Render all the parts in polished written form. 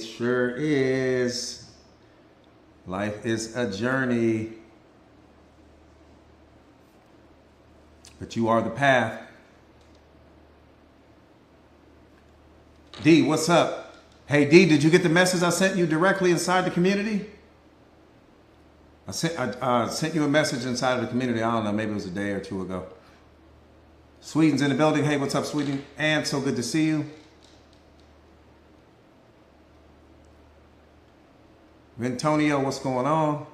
It sure is. Life is a journey. But you are the path. D, what's up? Hey D, did you get the message I sent you directly inside the community? I sent you a message inside of the community. I don't know, maybe it was a day or two ago. Sweden's in the building. Hey, what's up, Sweden? And so good to see you. Antonio, what's going on?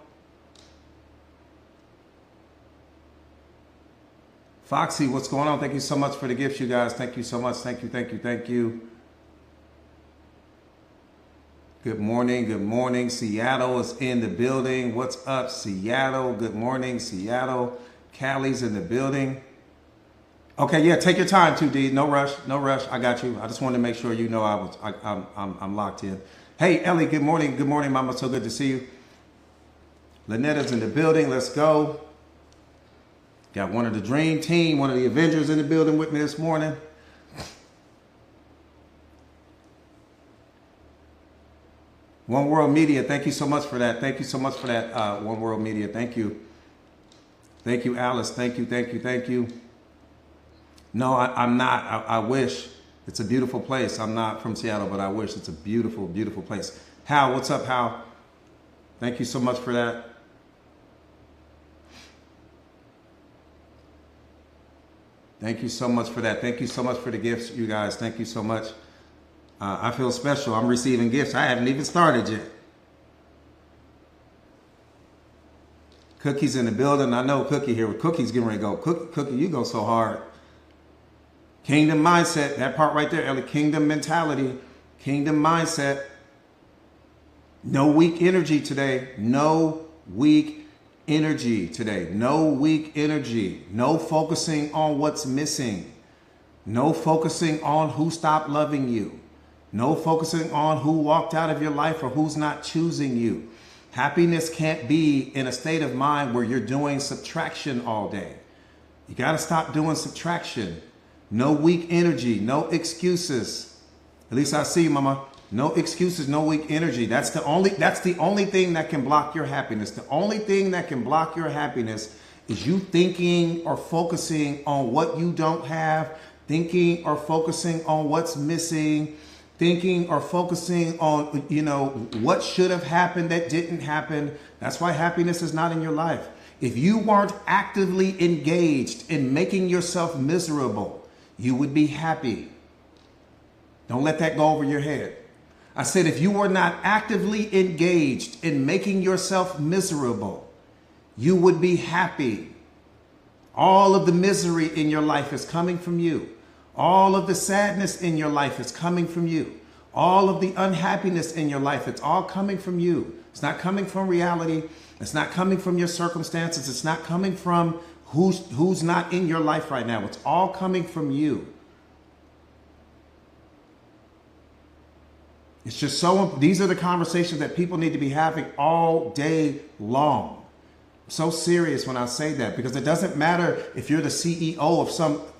Foxy, what's going on? Thank you so much for the gifts, you guys. Thank you so much. Thank you, thank you, thank you. Good morning, good morning. Seattle is in the building. What's up, Seattle? Good morning, Seattle. Callie's in the building. Okay, yeah, take your time too, D. No rush, no rush. I got you. I just wanted to make sure you know I'm locked in. Hey, Ellie, good morning. Good morning, Mama. So good to see you. Lynetta's in the building. Let's go. Got one of the Dream Team, one of the Avengers in the building with me this morning. One World Media, thank you so much for that. Thank you so much for that, One World Media. Thank you. Thank you, Alice. Thank you, thank you, thank you. No, I'm not. I wish. It's a beautiful place. I'm not from Seattle, but I wish. It's a beautiful, beautiful place. Hal, what's up, Hal? Thank you so much for that. Thank you so much for that. Thank you so much for the gifts, you guys. Thank you so much. I feel special. I'm receiving gifts. I haven't even started yet. Cookie's in the building. I know Cookie here. Cookie's getting ready to go. Cookie, you go so hard. Kingdom mindset. That part right there, Ellie. Kingdom mentality. Kingdom mindset. No weak energy today. No weak energy today. No weak energy. No focusing on what's missing. No focusing on who stopped loving you. No focusing on who walked out of your life or who's not choosing you. Happiness can't be in a state of mind where you're doing subtraction all day. You got to stop doing subtraction. No weak energy, no excuses. At least I see you, Mama. No excuses, no weak energy. That's the only thing that can block your happiness. The only thing that can block your happiness is you thinking or focusing on what you don't have, thinking or focusing on what's missing, thinking or focusing on, what should have happened that didn't happen. That's why happiness is not in your life. If you weren't actively engaged in making yourself miserable, you would be happy. Don't let that go over your head. I said, if you were not actively engaged in making yourself miserable, you would be happy. All of the misery in your life is coming from you. All of the sadness in your life is coming from you. All of the unhappiness in your life, it's all coming from you. It's not coming from reality. It's not coming from your circumstances. It's not coming from who's not in your life right now. It's all coming from you. It's just these are the conversations that people need to be having all day long. I'm so serious when I say that, because it doesn't matter if you're the CEO of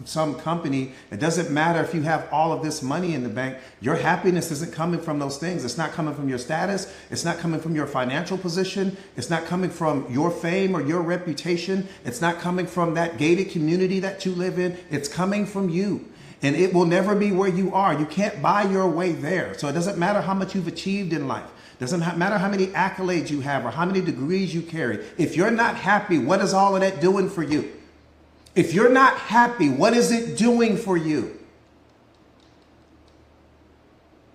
some company. It doesn't matter if you have all of this money in the bank. Your happiness isn't coming from those things. It's not coming from your status. It's not coming from your financial position. It's not coming from your fame or your reputation. It's not coming from that gated community that you live in. It's coming from you. And it will never be where you are. You can't buy your way there. So it doesn't matter how much you've achieved in life. Doesn't matter how many accolades you have or how many degrees you carry. If you're not happy, what is all of that doing for you? If you're not happy, what is it doing for you?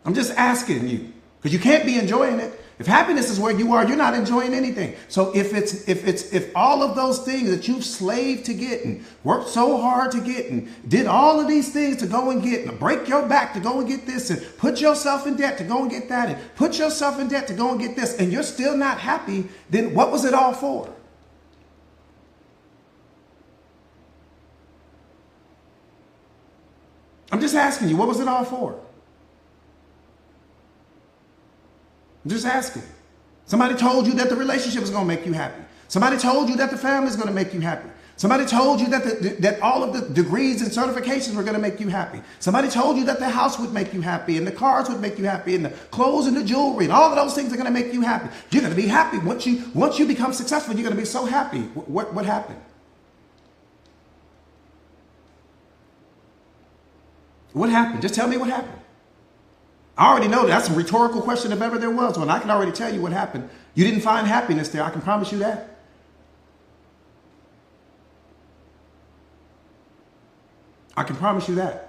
I'm just asking you, because you can't be enjoying it. If happiness is where you are, you're not enjoying anything. So if all of those things that you've slaved to get and worked so hard to get and did all of these things to go and get and break your back to go and get this and put yourself in debt to go and get that and put yourself in debt to go and get this, and you're still not happy, then what was it all for? I'm just asking you, what was it all for? I'm just asking. Somebody told you that the relationship is going to make you happy. Somebody told you that the family is going to make you happy. Somebody told you that all of the degrees and certifications were going to make you happy. Somebody told you that the house would make you happy and the cars would make you happy and the clothes and the jewelry and all of those things are going to make you happy. You're going to be happy. Once you become successful, you're going to be so happy. What happened? What happened? Just tell me what happened. I already know that's a rhetorical question if ever there was one. I can already tell you what happened. You didn't find happiness there. I can promise you that. I can promise you that.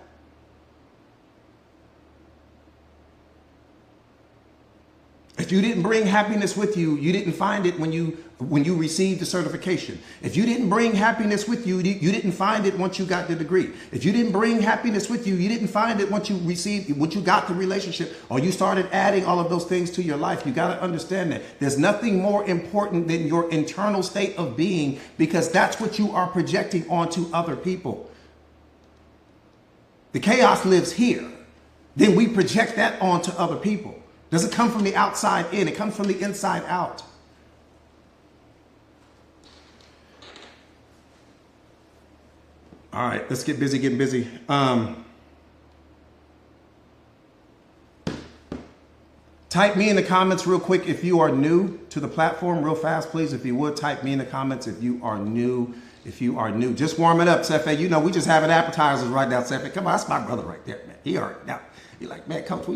If you didn't bring happiness with you, you didn't find it when you received the certification. If you didn't bring happiness with you, you didn't find it once you got the degree. If you didn't bring happiness with you, you didn't find it once you got the relationship, or you started adding all of those things to your life. You got to understand that there's nothing more important than your internal state of being, because that's what you are projecting onto other people. The chaos lives here. Then we project that onto other people. Doesn't come from the outside in. It comes from the inside out. All right, let's get busy getting busy. Type me in the comments real quick if you are new to the platform, real fast, please. If you would, type me in the comments if you are new. If you are new, just warm it up, Sefe. You know, we just having appetizers right now, Sefe. Come on, that's my brother right there, man. He already now. He like, man, coach, we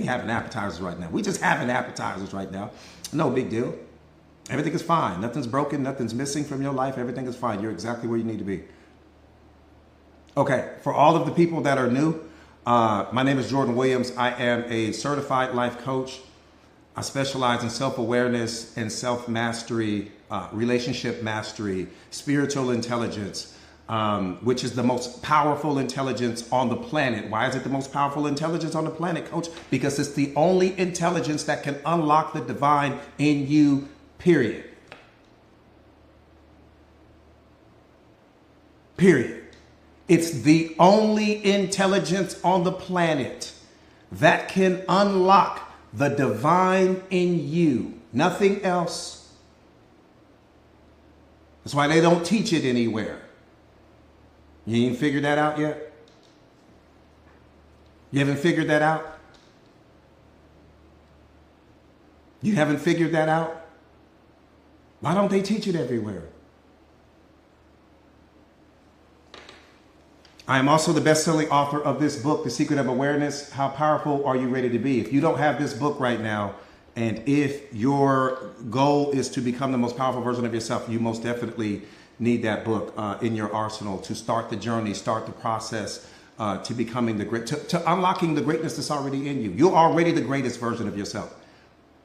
having appetizers right now. We just having appetizers right now. No big deal. Everything is fine. Nothing's broken. Nothing's missing from your life. Everything is fine. You're exactly where you need to be. Okay, for all of the people that are new, my name is Jordan Williams. I am a certified life coach. I specialize in self-awareness and self-mastery, relationship mastery, spiritual intelligence, which is the most powerful intelligence on the planet. Why is it the most powerful intelligence on the planet, coach? Because it's the only intelligence that can unlock the divine in you, period. Period. It's the only intelligence on the planet that can unlock the divine in you. Nothing else. That's why they don't teach it anywhere. You ain't figured that out yet? You haven't figured that out? You haven't figured that out? Why don't they teach it everywhere? I am also the best-selling author of this book, The Secret of Awareness. How powerful are you ready to be? If you don't have this book right now, and if your goal is to become the most powerful version of yourself, you most definitely need that book in your arsenal to start the journey, start the process to becoming to unlocking the greatness that's already in you. You're already the greatest version of yourself.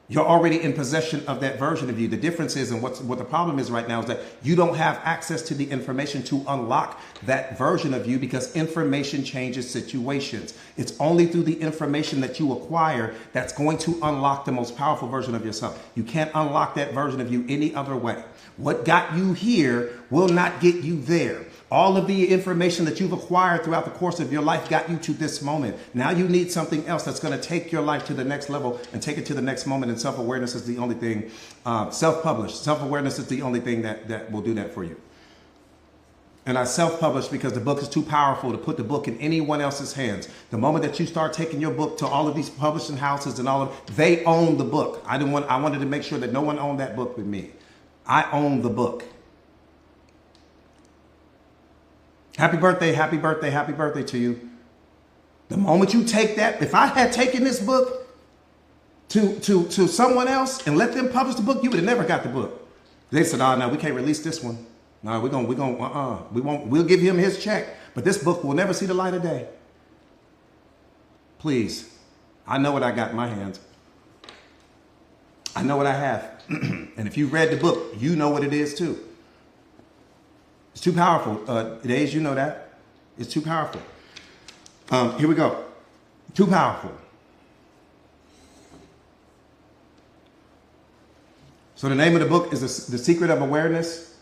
You're already in possession of that version of you. The difference is, and what the problem is right now, is that you don't have access to the information to unlock that version of you, because information changes situations. It's only through the information that you acquire that's going to unlock the most powerful version of yourself. You can't unlock that version of you any other way. What got you here will not get you there. All of the information that you've acquired throughout the course of your life got you to this moment. Now you need something else that's going to take your life to the next level and take it to the next moment. And self-awareness is the only thing, self-published. Self-awareness is the only thing that will do that for you. And I self-published because the book is too powerful to put the book in anyone else's hands. The moment that you start taking your book to all of these publishing houses and all of, they own the book. I wanted to make sure that no one owned that book with me. I own the book. Happy birthday, happy birthday, happy birthday to you. The moment you take that, if I had taken this book to someone else and let them publish the book, you would have never got the book. They said, oh, no, we can't release this one. No, we'll give him his check, but this book will never see the light of day. Please, I know what I got in my hands. I know what I have. And if you read the book, you know what it is too. It's too powerful. Days, you know that. It's too powerful. Here we go. Too powerful. So the name of the book is The Secret of Awareness.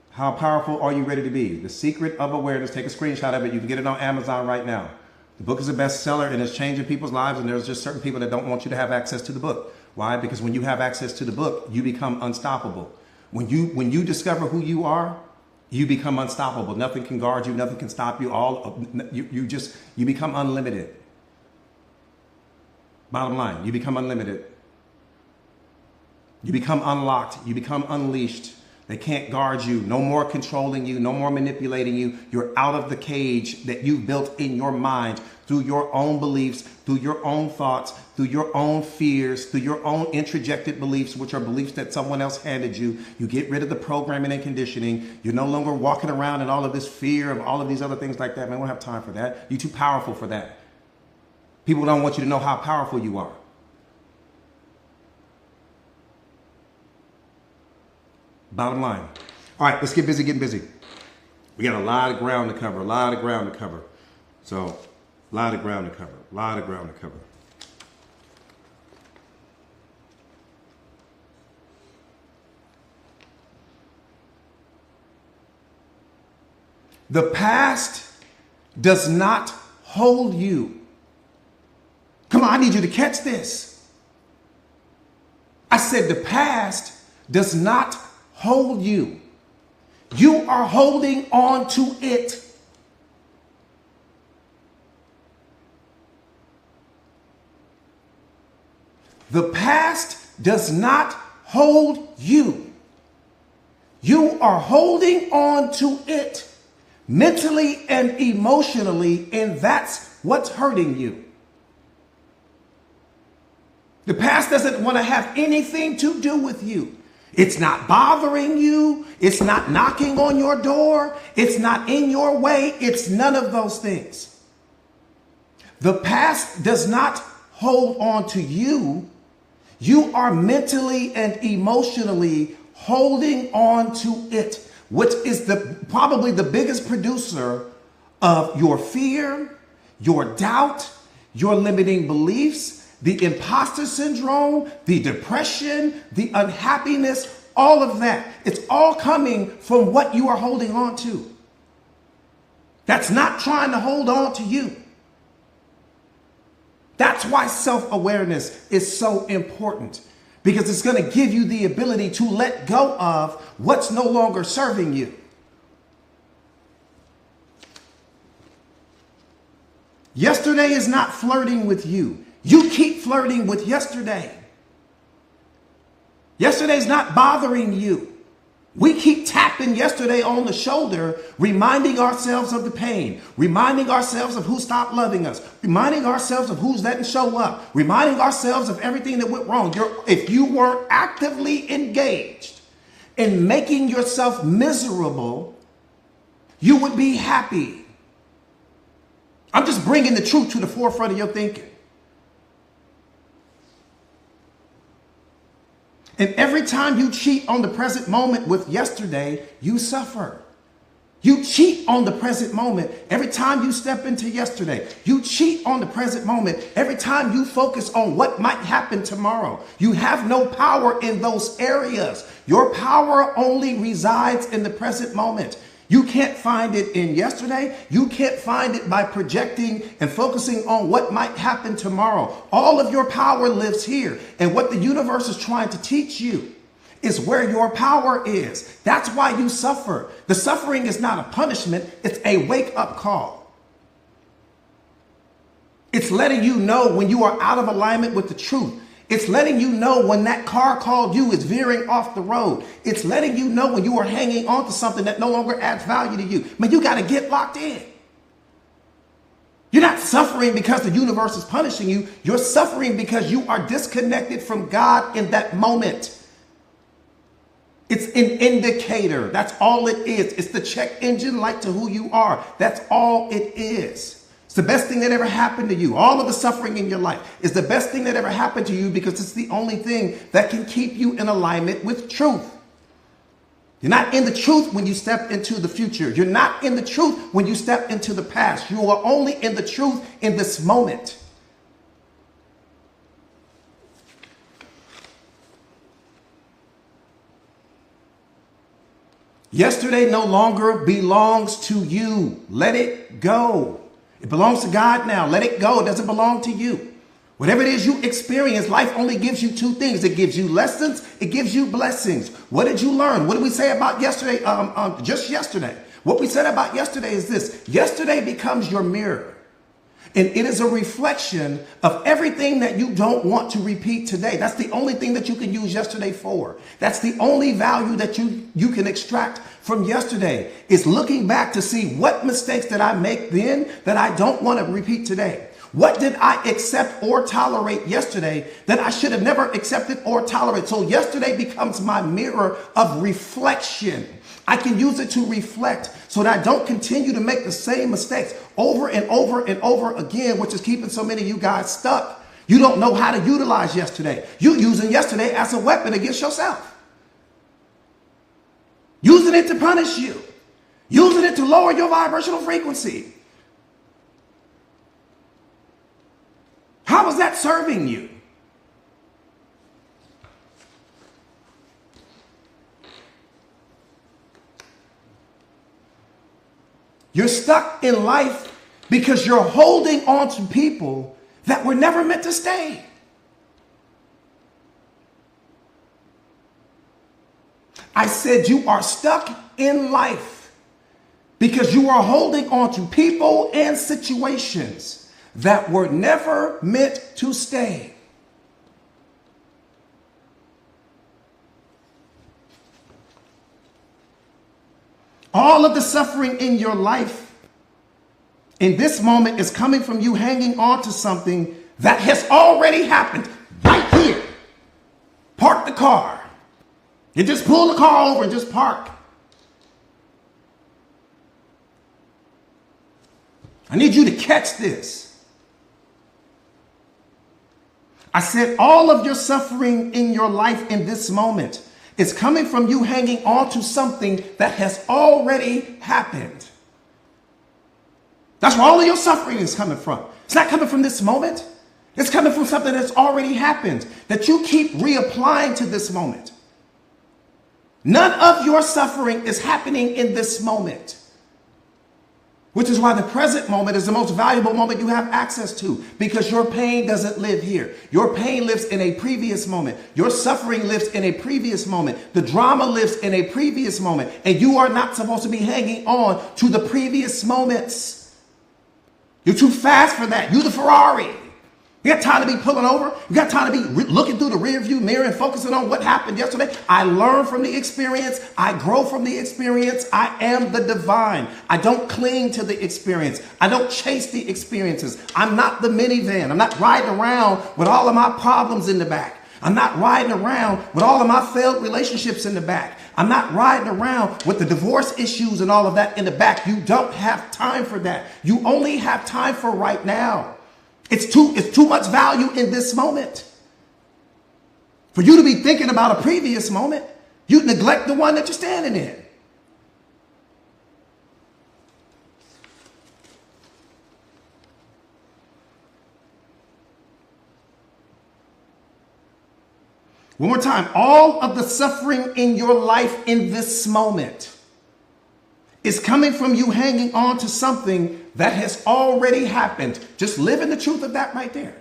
How powerful are you ready to be? The Secret of Awareness. Take a screenshot of it. You can get it on Amazon right now. The book is a bestseller and it's changing people's lives, and there's just certain people that don't want you to have access to the book. Why? Because when you have access to the book, you become unstoppable. When you discover who you are, You become unstoppable. Nothing can guard you. Nothing can stop you. You become unlimited. Bottom line, you become unlimited. You become unlocked. You become unleashed. They can't guard you. No more controlling you. No more manipulating you. You're out of the cage that you built in your mind through your own beliefs, through your own thoughts, through your own fears, through your own introjected beliefs, which are beliefs that someone else handed you. You get rid of the programming and conditioning. You're no longer walking around in all of this fear of all of these other things like that. Man, we don't have time for that. You're too powerful for that. People don't want you to know how powerful you are. Bottom line. All right, let's get busy getting busy. We got a lot of ground to cover, So, a lot of ground to cover. The past does not hold you. Come on, I need you to catch this. I said the past does not hold you. You are holding on to it. The past does not hold you. You are holding on to it mentally and emotionally, and that's what's hurting you. The past doesn't want to have anything to do with you. It's not bothering you. It's not knocking on your door. It's not in your way. It's none of those things. The past does not hold on to you. You are mentally and emotionally holding on to it, which is probably the biggest producer of your fear, your doubt, your limiting beliefs, the imposter syndrome, the depression, the unhappiness, all of that. It's all coming from what you are holding on to. That's not trying to hold on to you. That's why self-awareness is so important, because it's going to give you the ability to let go of what's no longer serving you. Yesterday is not flirting with you. You keep flirting with yesterday. Yesterday's not bothering you. We keep tapping yesterday on the shoulder, reminding ourselves of the pain, reminding ourselves of who stopped loving us, reminding ourselves of who's letting show up, reminding ourselves of everything that went wrong. If you weren't actively engaged in making yourself miserable, you would be happy. I'm just bringing the truth to the forefront of your thinking. And every time you cheat on the present moment with yesterday, you suffer. You cheat on the present moment every time you step into yesterday. You cheat on the present moment every time you focus on what might happen tomorrow. You have no power in those areas. Your power only resides in the present moment. You can't find it in yesterday. You can't find it by projecting and focusing on what might happen tomorrow. All of your power lives here. And what the universe is trying to teach you is where your power is. That's why you suffer. The suffering is not a punishment. It's a wake-up call. It's letting you know when you are out of alignment with the truth. It's letting you know when that car called you is veering off the road. It's letting you know when you are hanging on to something that no longer adds value to you. Man, you got to get locked in. You're not suffering because the universe is punishing you. You're suffering because you are disconnected from God in that moment. It's an indicator. That's all it is. It's the check engine light to who you are. That's all it is. It's the best thing that ever happened to you. All of the suffering in your life is the best thing that ever happened to you because it's the only thing that can keep you in alignment with truth. You're not in the truth when you step into the future. You're not in the truth when you step into the past. You are only in the truth in this moment. Yesterday no longer belongs to you. Let it go. It belongs to God now. Let it go. It doesn't belong to you. Whatever it is you experience, life only gives you two things. It gives you lessons. It gives you blessings. What did you learn? What did we say about yesterday? Just yesterday. What we said about yesterday is this. Yesterday becomes your mirror. And it is a reflection of everything that you don't want to repeat today. That's the only thing that you can use yesterday for. That's the only value that you can extract from yesterday, is looking back to see what mistakes did I make then that I don't want to repeat today. What did I accept or tolerate yesterday that I should have never accepted or tolerated? So yesterday becomes my mirror of reflection. I can use it to reflect so that I don't continue to make the same mistakes over and over and over again, which is keeping so many of you guys stuck. You don't know how to utilize yesterday. You're using yesterday as a weapon against yourself. Using it to punish you. Using it to lower your vibrational frequency. How is that serving you? You're stuck in life because you're holding on to people that were never meant to stay. I said you are stuck in life because you are holding on to people and situations that were never meant to stay. All of the suffering in your life in this moment is coming from you hanging on to something that has already happened right here. Park the car. You just pull the car over and just park. I need you to catch this. I said all of your suffering in your life in this moment is coming from you hanging on to something that has already happened. That's where all of your suffering is coming from. It's not coming from this moment. It's coming from something that's already happened that you keep reapplying to this moment. None of your suffering is happening in this moment, which is why the present moment is the most valuable moment you have access to, because your pain doesn't live here. Your pain lives in a previous moment. Your suffering lives in a previous moment. The drama lives in a previous moment, and you are not supposed to be hanging on to the previous moments. You're too fast for that. You're the Ferrari. You got time to be pulling over. You got time to be looking through the rear view mirror and focusing on what happened yesterday. I learn from the experience. I grow from the experience. I am the divine. I don't cling to the experience. I don't chase the experiences. I'm not the minivan. I'm not riding around with all of my problems in the back. I'm not riding around with all of my failed relationships in the back. I'm not riding around with the divorce issues and all of that in the back. You don't have time for that. You only have time for right now. It's too much value in this moment. For you to be thinking about a previous moment, you neglect the one that you're standing in. One more time. All of the suffering in your life in this moment is coming from you hanging on to something that has already happened. Just live in the truth of that right there.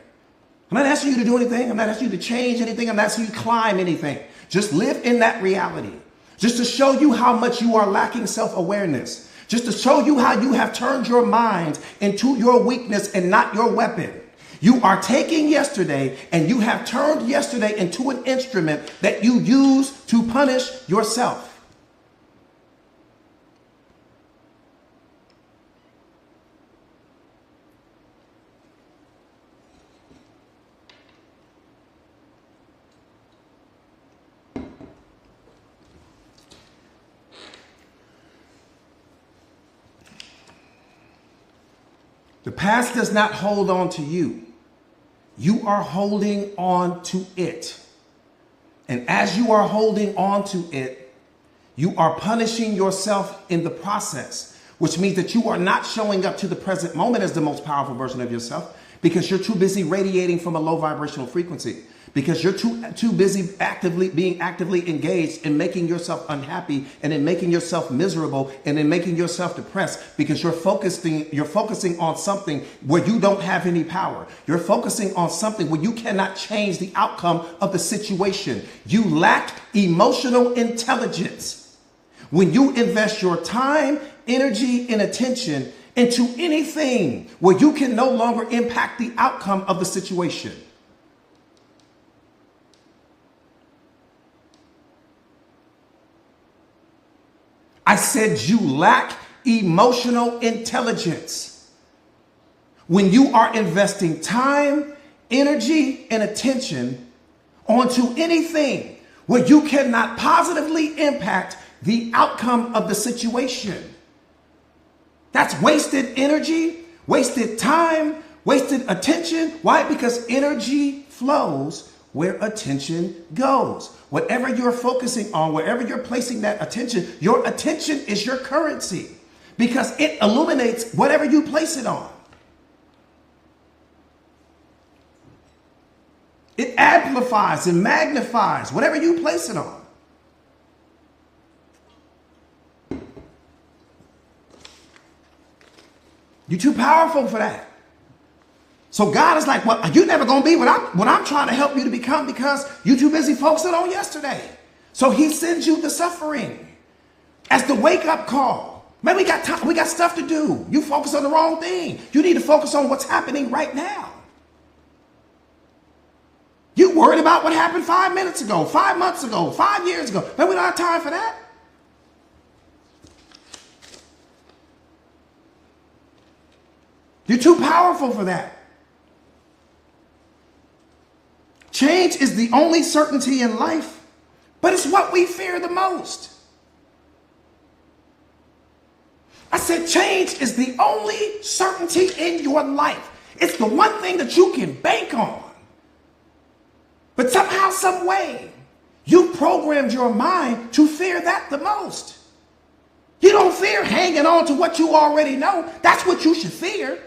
I'm not asking you to do anything. I'm not asking you to change anything. I'm not asking you to climb anything. Just live in that reality. Just to show you how much you are lacking self-awareness. Just to show you how you have turned your mind into your weakness and not your weapon. You are taking yesterday and you have turned yesterday into an instrument that you use to punish yourself. The past does not hold on to you. You are holding on to it. And as you are holding on to it, you are punishing yourself in the process, which means that you are not showing up to the present moment as the most powerful version of yourself because you're too busy radiating from a low vibrational frequency. because you're too busy being actively engaged in making yourself unhappy and in making yourself miserable and in making yourself depressed, because you're focusing on something where you don't have any power. You're focusing on something where you cannot change the outcome of the situation. You lack emotional intelligence. When you invest your time, energy, and attention into anything where you can no longer impact the outcome of the situation. I said you lack emotional intelligence. When you are investing time, energy, and attention onto anything where you cannot positively impact the outcome of the situation. That's wasted energy, wasted time, wasted attention. Why? Because energy flows where attention goes. Whatever you're focusing on, wherever you're placing that attention, your attention is your currency, because it illuminates whatever you place it on. It amplifies and magnifies whatever you place it on. You're too powerful for that. So God is like, well, you're never going to be what I'm trying to help you to become, because you're too busy focusing on yesterday. So he sends you the suffering as the wake-up call. Man, we got time, we got stuff to do. You focus on the wrong thing. You need to focus on what's happening right now. You worried about what happened 5 minutes ago, 5 months ago, 5 years ago. Man, we don't have time for that. You're too powerful for that. Change is the only certainty in life, but it's what we fear the most. I said change is the only certainty in your life. It's the one thing that you can bank on. But somehow, some way, you programmed your mind to fear that the most. You don't fear hanging on to what you already know. That's what you should fear.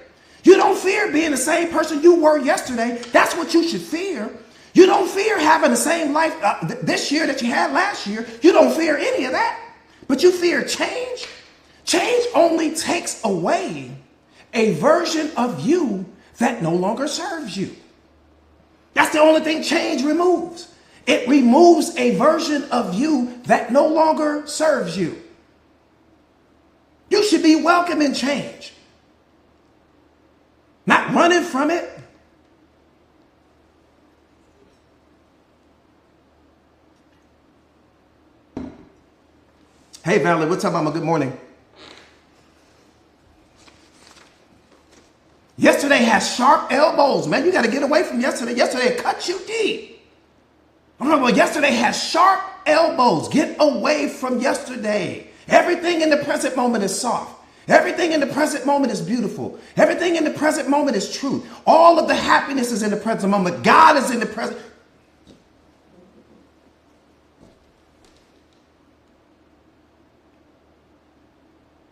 You don't fear being the same person you were yesterday. That's what you should fear. You don't fear having the same life this year that you had last year. You don't fear any of that. But you fear change. Change only takes away a version of you that no longer serves you. That's the only thing change removes. It removes a version of you that no longer serves you. You should be welcoming change, not running from it. Hey, Valerie, what's up, Mama? Good morning. Yesterday has sharp elbows, man. You got to get away from yesterday. Yesterday cut you deep. I'm talking about yesterday has sharp elbows. Get away from yesterday. Everything in the present moment is soft. Everything in the present moment is beautiful. Everything in the present moment is true. All of the happiness is in the present moment. God is in the present.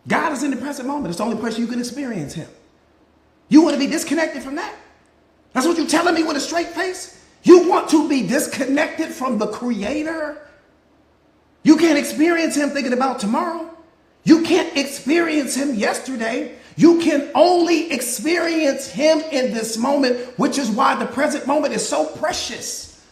God is in the present moment. It's the only place you can experience him. You want to be disconnected from that? That's what you're telling me with a straight face? You want to be disconnected from the Creator? You can't experience him thinking about tomorrow. You can't experience him yesterday. You can only experience him in this moment, which is why the present moment is so precious.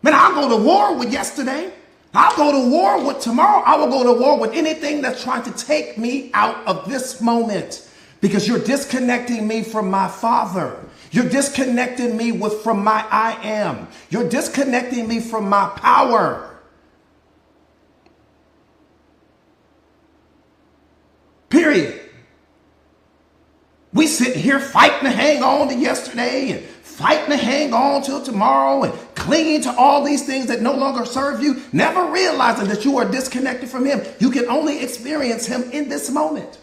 Man, I'll go to war with yesterday. I'll go to war with tomorrow. I will go to war with anything that's trying to take me out of this moment, because you're disconnecting me from my Father. You're disconnecting me from my I am. You're disconnecting me from my power. Period. We sit here fighting to hang on to yesterday and fighting to hang on till tomorrow and clinging to all these things that no longer serve you, never realizing that you are disconnected from him. You can only experience him in this moment.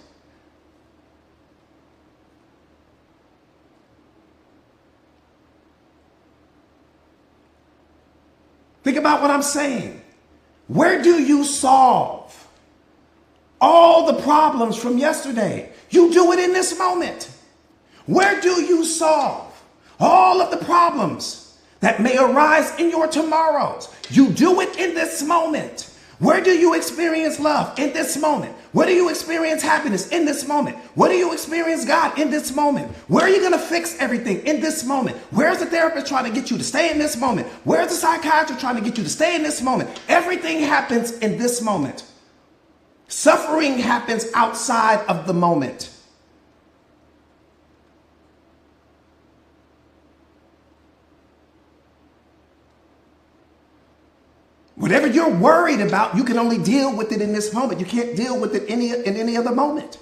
Think about what I'm saying. Where do you solve all the problems from yesterday? You do it in this moment. Where do you solve all of the problems that may arise in your tomorrows. You do it in this moment. Where do you experience love? In this moment. Where do you experience happiness? In this moment. Where do you experience God? In this moment. Where are you going to fix everything? In this moment. Where's the therapist trying to get you to stay in this moment? Where's the psychiatrist trying to get you to stay in this moment? Everything happens in this moment. Suffering happens outside of the moment. Whatever you're worried about, you can only deal with it in this moment. You can't deal with it in any other moment.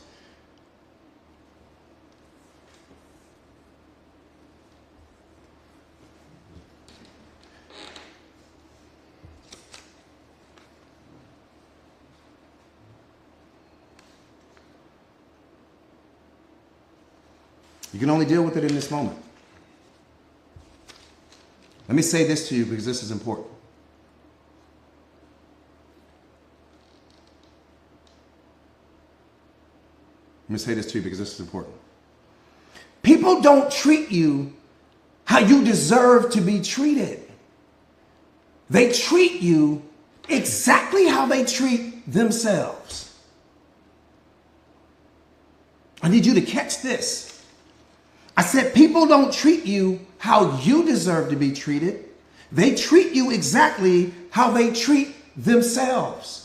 You can only deal with it in this moment. Let me say this to you because this is important. Let me say this to you because this is important. People don't treat you how you deserve to be treated. They treat you exactly how they treat themselves. I need you to catch this. I said people don't treat you how you deserve to be treated. They treat you exactly how they treat themselves.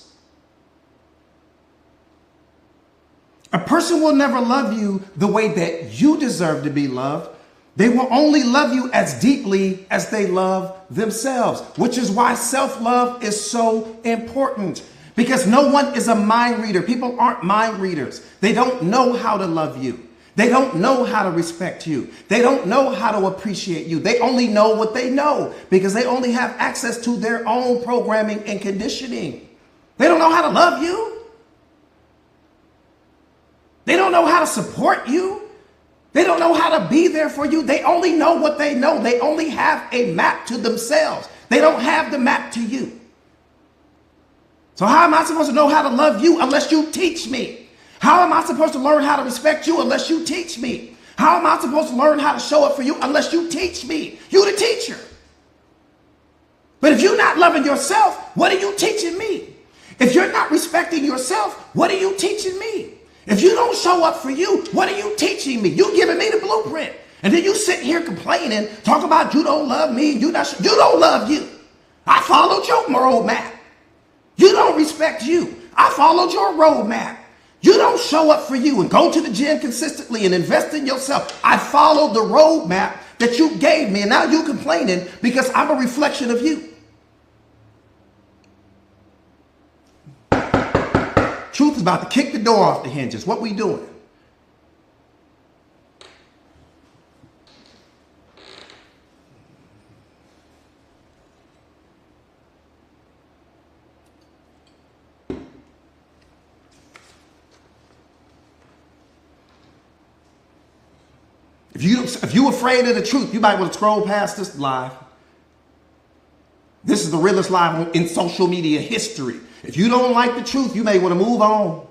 A person will never love you the way that you deserve to be loved. They will only love you as deeply as they love themselves, which is why self-love is so important, because no one is a mind reader. People aren't mind readers. They don't know how to love you. They don't know how to respect you. They don't know how to appreciate you. They only know what they know because they only have access to their own programming and conditioning. They don't know how to love you. They don't know how to support you. They don't know how to be there for you. They only know what they know. They only have a map to themselves. They don't have the map to you. So how am I supposed to know how to love you unless you teach me? How am I supposed to learn how to respect you unless you teach me? How am I supposed to learn how to show up for you unless you teach me? You the teacher. But if you're not loving yourself, what are you teaching me? If you're not respecting yourself, what are you teaching me? If you don't show up for you, what are you teaching me? You giving me the blueprint. And then you sit here complaining, talk about you don't love me, you don't love you. I followed your roadmap. You don't respect you. I followed your roadmap. You don't show up for you and go to the gym consistently and invest in yourself. I followed the roadmap that you gave me, and now you complaining because I'm a reflection of you. Truth is about to kick the door off the hinges. What we doing? If you're afraid of the truth, you might want to scroll past this live. This is the realest live in social media history. If you don't like the truth, you may want to move on.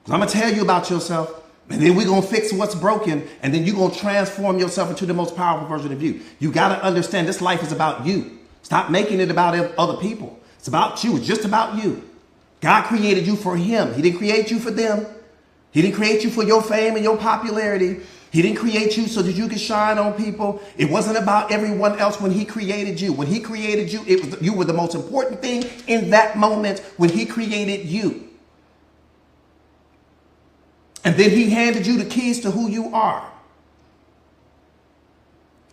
I'm going to tell you about yourself, and then we're going to fix what's broken, and then you're going to transform yourself into the most powerful version of you. You got to understand this life is about you. Stop making it about other people. It's about you. It's just about you. God created you for him. He didn't create you for them. He didn't create you for your fame and your popularity. He didn't create you so that you could shine on people. It wasn't about everyone else when he created you. When he created you, you were the most important thing in that moment when he created you. And then he handed you the keys to who you are.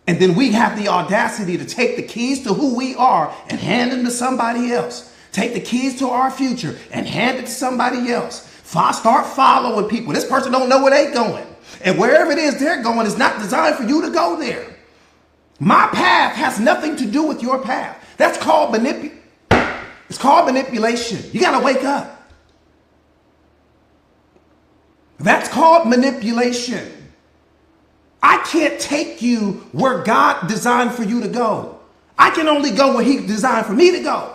And then we have the audacity to take the keys to who we are and hand them to somebody else. Take the keys to our future and hand it to somebody else. Start following people. This person don't know where they're going. And wherever it is they're going is not designed for you to go there. My path has nothing to do with your path. That's called It's called manipulation. You got to wake up. That's called manipulation. I can't take you where God designed for you to go. I can only go where he designed for me to go.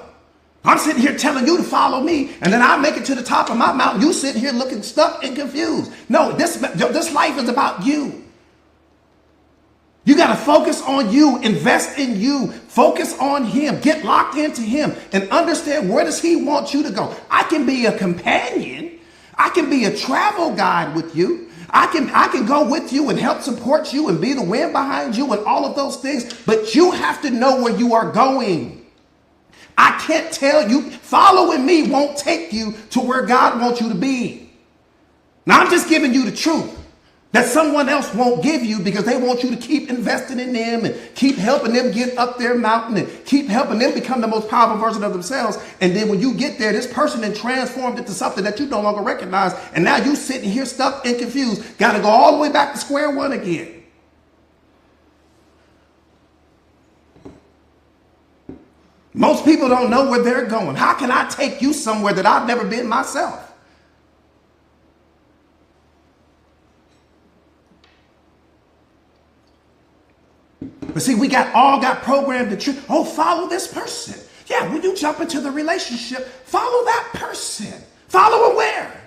I'm sitting here telling you to follow me, and then I make it to the top of my mountain. You sitting here looking stuck and confused. No, this life is about you. You got to focus on you, invest in you, focus on him, get locked into him and understand where does he want you to go. I can be a companion. I can be a travel guide with you. I can go with you and help support you and be the wind behind you and all of those things, but you have to know where you are going. I can't tell you, following me won't take you to where God wants you to be. Now I'm just giving you the truth that someone else won't give you because they want you to keep investing in them and keep helping them get up their mountain and keep helping them become the most powerful version of themselves. And then when you get there, this person then transformed into something that you no longer recognize. And now you sitting here stuck and confused. Got to go all the way back to square one again. Most people don't know where they're going. How can I take you somewhere that I've never been myself? But see, we all got programmed to follow this person. Yeah, when you jump into the relationship, follow that person. Follow them where?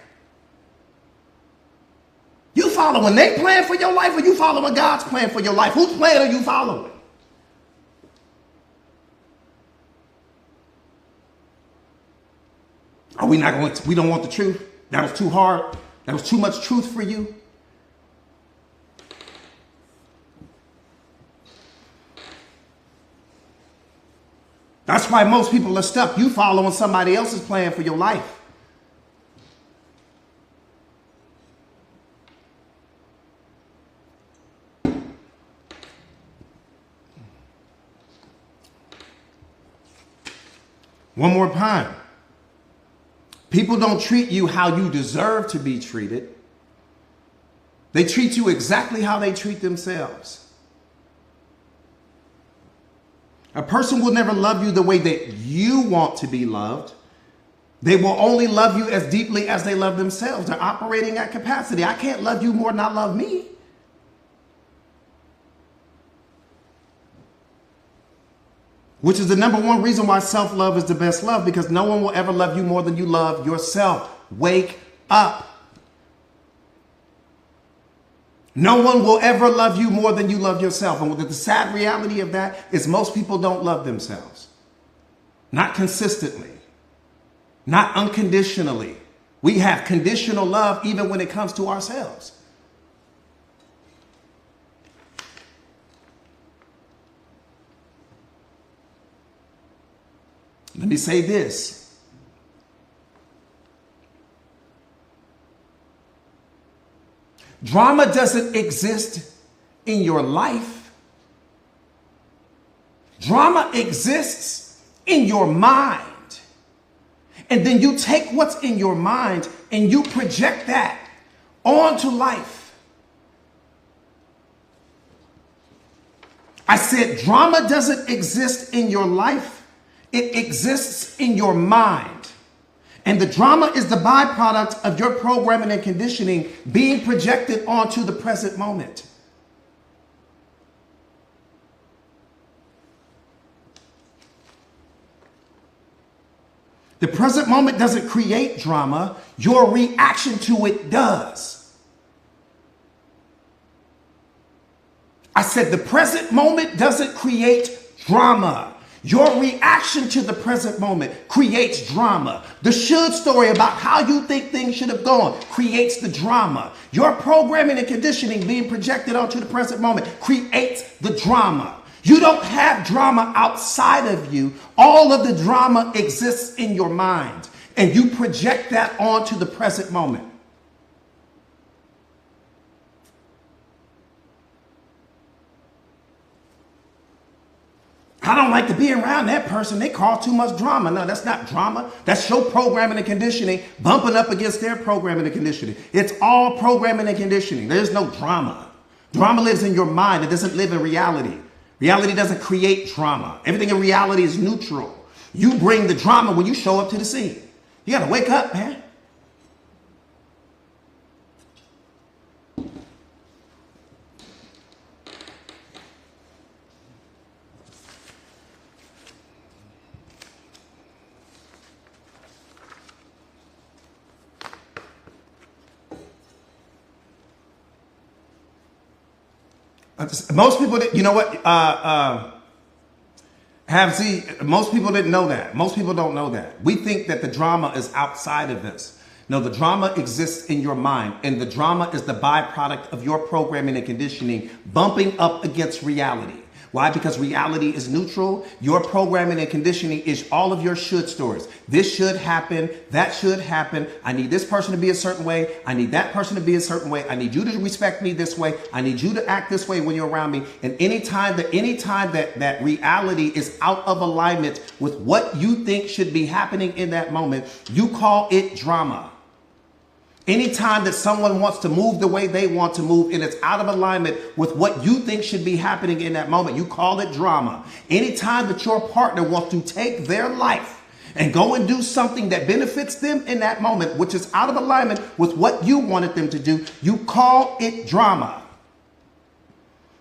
You following their plan for your life or you following God's plan for your life? Whose plan are you following? Are we not going to, we don't want the truth? That was too hard. That was too much truth for you. That's why most people are stuck. You following somebody else's plan for your life. One more time. People don't treat you how you deserve to be treated. They treat you exactly how they treat themselves. A person will never love you the way that you want to be loved. They will only love you as deeply as they love themselves. They're operating at capacity. I can't love you more than I love me. Which is the number one reason why self-love is the best love, because no one will ever love you more than you love yourself. Wake up. No one will ever love you more than you love yourself. And the sad reality of that is most people don't love themselves. Not consistently. Not unconditionally. We have conditional love even when it comes to ourselves. Let me say this. Drama doesn't exist in your life. Drama exists in your mind. And then you take what's in your mind and you project that onto life. I said drama doesn't exist in your life. It exists in your mind. And the drama is the byproduct of your programming and conditioning being projected onto the present moment. The present moment doesn't create drama. Your reaction to it does. I said the present moment doesn't create drama. Your reaction to the present moment creates drama. The should story about how you think things should have gone creates the drama. Your programming and conditioning being projected onto the present moment creates the drama. You don't have drama outside of you. All of the drama exists in your mind, and you project that onto the present moment. I don't like to be around that person. They cause too much drama. No, that's not drama. That's your programming and conditioning bumping up against their programming and conditioning. It's all programming and conditioning. There's no drama. Drama lives in your mind. It doesn't live in reality. Reality doesn't create drama. Everything in reality is neutral. You bring the drama when you show up to the scene. You got to wake up, man. Most people, you know what? Most people didn't know that. Most people don't know that. We think that the drama is outside of this. No, the drama exists in your mind, and the drama is the byproduct of your programming and conditioning bumping up against reality. Why? Because reality is neutral. Your programming and conditioning is all of your should stories. This should happen. That should happen. I need this person to be a certain way. I need that person to be a certain way. I need you to respect me this way. I need you to act this way when you're around me. And anytime that reality is out of alignment with what you think should be happening in that moment, you call it drama. Anytime that someone wants to move the way they want to move and it's out of alignment with what you think should be happening in that moment, you call it drama. Anytime that your partner wants to take their life and go and do something that benefits them in that moment, which is out of alignment with what you wanted them to do, you call it drama.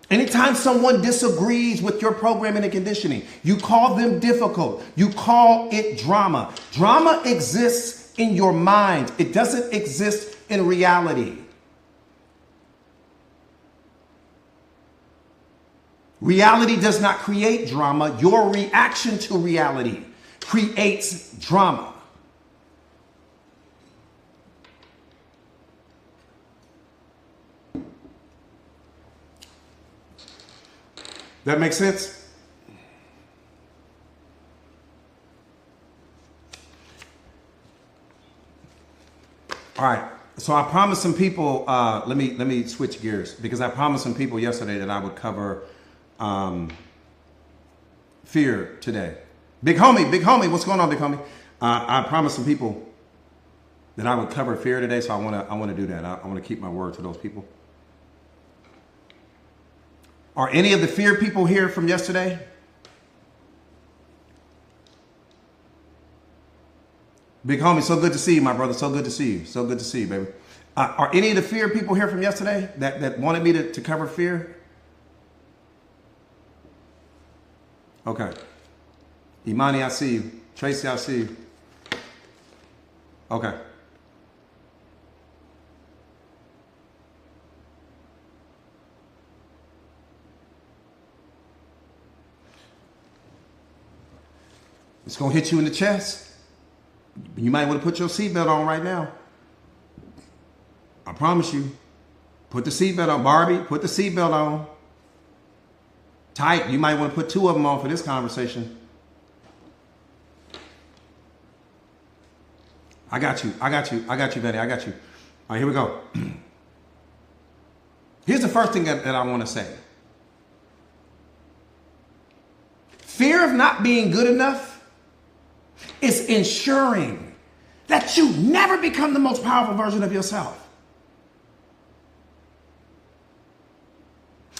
Anytime someone disagrees with your programming and conditioning, you call them difficult. You call it drama. Drama exists in your mind. It doesn't exist in reality. Reality does not create drama. Your reaction to reality creates drama. That makes sense? All right. So I promised some people, let me switch gears, because I promised some people yesterday that I would cover fear today. Big homie, what's going on, big homie? I promised some people that I would cover fear today, so I want to do that. I want to keep my word to those people. Are any of the fear people here from yesterday? Big homie, so good to see you, my brother. So good to see you. So good to see you, baby. Are any of the fear people here from yesterday that wanted me to cover fear? Okay. Imani, I see you. Tracy, I see you. Okay. It's going to hit you in the chest. You might want to put your seatbelt on right now. I promise you. Put the seatbelt on. Barbie, put the seatbelt on. Tight. You might want to put two of them on for this conversation. I got you, Benny. I got you. All right, here we go. Here's the first thing that I want to say. Fear of not being good enough is ensuring that you never become the most powerful version of yourself.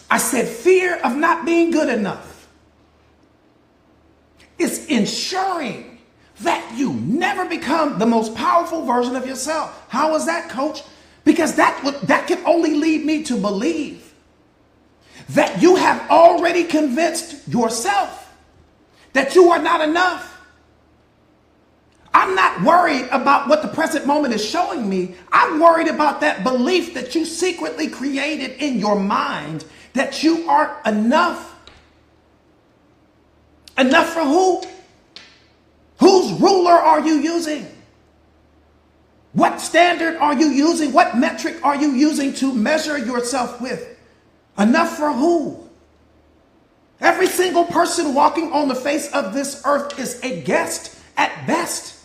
I said fear of not being good enough is ensuring that you never become the most powerful version of yourself. How is that, coach? Because that can only lead me to believe that you have already convinced yourself that you are not enough. I'm not worried about what the present moment is showing me. I'm worried about that belief that you secretly created in your mind that you aren't enough. Enough for who? Whose ruler are you using? What standard are you using? What metric are you using to measure yourself with? Enough for who? Every single person walking on the face of this earth is a guest at best.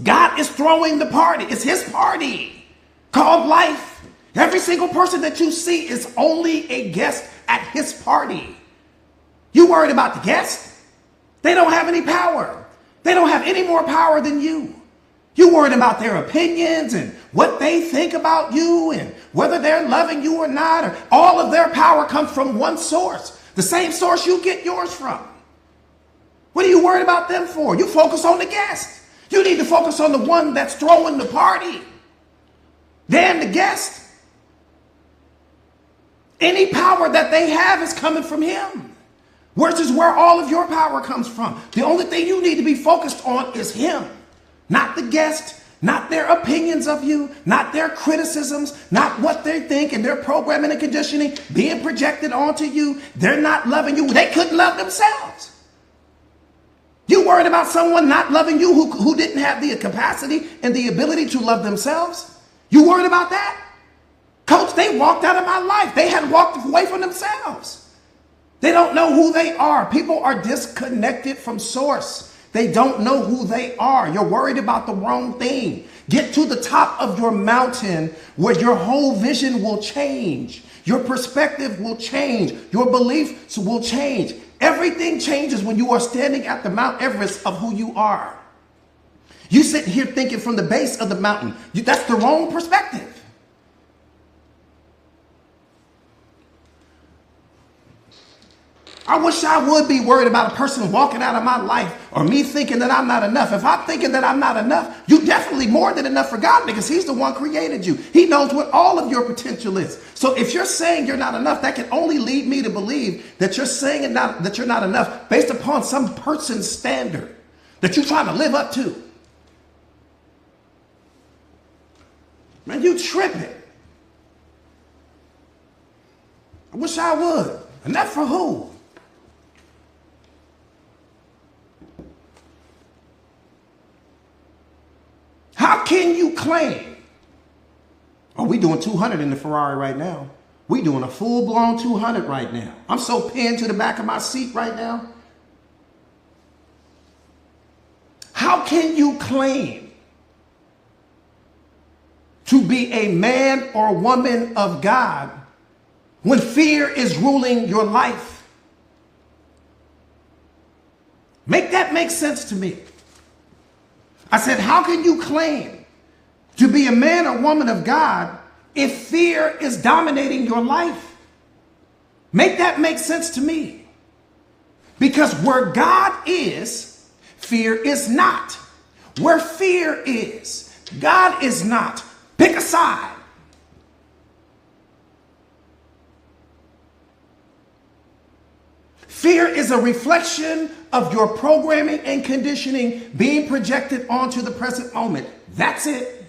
God is throwing the party. It's his party called life. Every single person that you see is only a guest at his party. You worried about the guest? They don't have any power. They don't have any more power than you. You worried about their opinions and what they think about you and whether they're loving you or not. Or all of their power comes from one source, the same source you get yours from. What are you worried about them for? You focus on the guest. You need to focus on the one that's throwing the party. Damn the guest. Any power that they have is coming from him. Which is where all of your power comes from. The only thing you need to be focused on is him. Not the guest, not their opinions of you, not their criticisms, not what they think and their programming and conditioning being projected onto you. They're not loving you. They couldn't love themselves. You worried about someone not loving you who didn't have the capacity and the ability to love themselves? You worried about that? Coach, they walked out of my life. They had walked away from themselves. They don't know who they are. People are disconnected from source. They don't know who they are. You're worried about the wrong thing. Get to the top of your mountain where your whole vision will change. Your perspective will change. Your beliefs will change. Everything changes when you are standing at the Mount Everest of who you are. You sit here thinking from the base of the mountain. That's the wrong perspective. I wish I would be worried about a person walking out of my life or me thinking that I'm not enough. If I'm thinking that I'm not enough, you're definitely more than enough for God because he's the one created you. He knows what all of your potential is. So if you're saying you're not enough, that can only lead me to believe that you're saying that you're not enough based upon some person's standard that you're trying to live up to. Man, you tripping. I wish I would. Enough for who? How can you claim? Oh, we doing 200 in the Ferrari right now. We doing a full-blown 200 right now. I'm so pinned to the back of my seat right now. How can you claim to be a man or woman of God when fear is ruling your life? Make that make sense to me. I said, how can you claim to be a man or woman of God if fear is dominating your life? Make that make sense to me. Because where God is, fear is not. Where fear is, God is not. Pick a side. Fear is a reflection of your programming and conditioning being projected onto the present moment. That's it.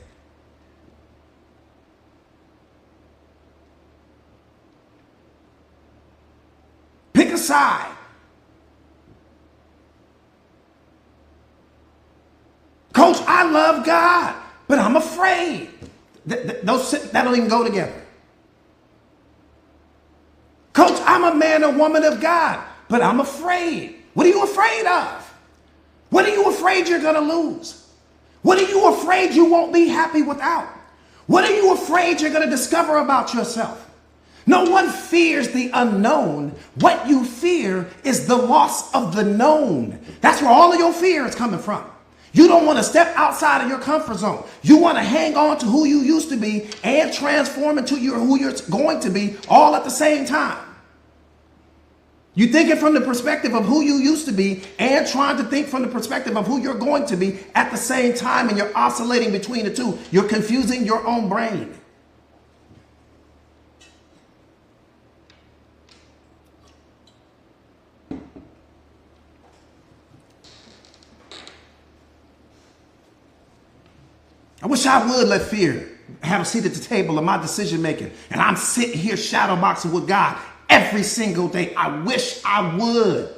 Pick a side. Coach, I love God, but I'm afraid. That don't even go together. Coach, I'm a man or woman of God, but I'm afraid. What are you afraid of? What are you afraid you're going to lose? What are you afraid you won't be happy without? What are you afraid you're going to discover about yourself? No one fears the unknown. What you fear is the loss of the known. That's where all of your fear is coming from. You don't want to step outside of your comfort zone. You want to hang on to who you used to be and transform into who you're going to be all at the same time. You think it from the perspective of who you used to be and trying to think from the perspective of who you're going to be at the same time, and you're oscillating between the two. You're confusing your own brain. I wish I would let fear have a seat at the table of my decision making, and I'm sitting here shadow boxing with God every single day. I wish I would.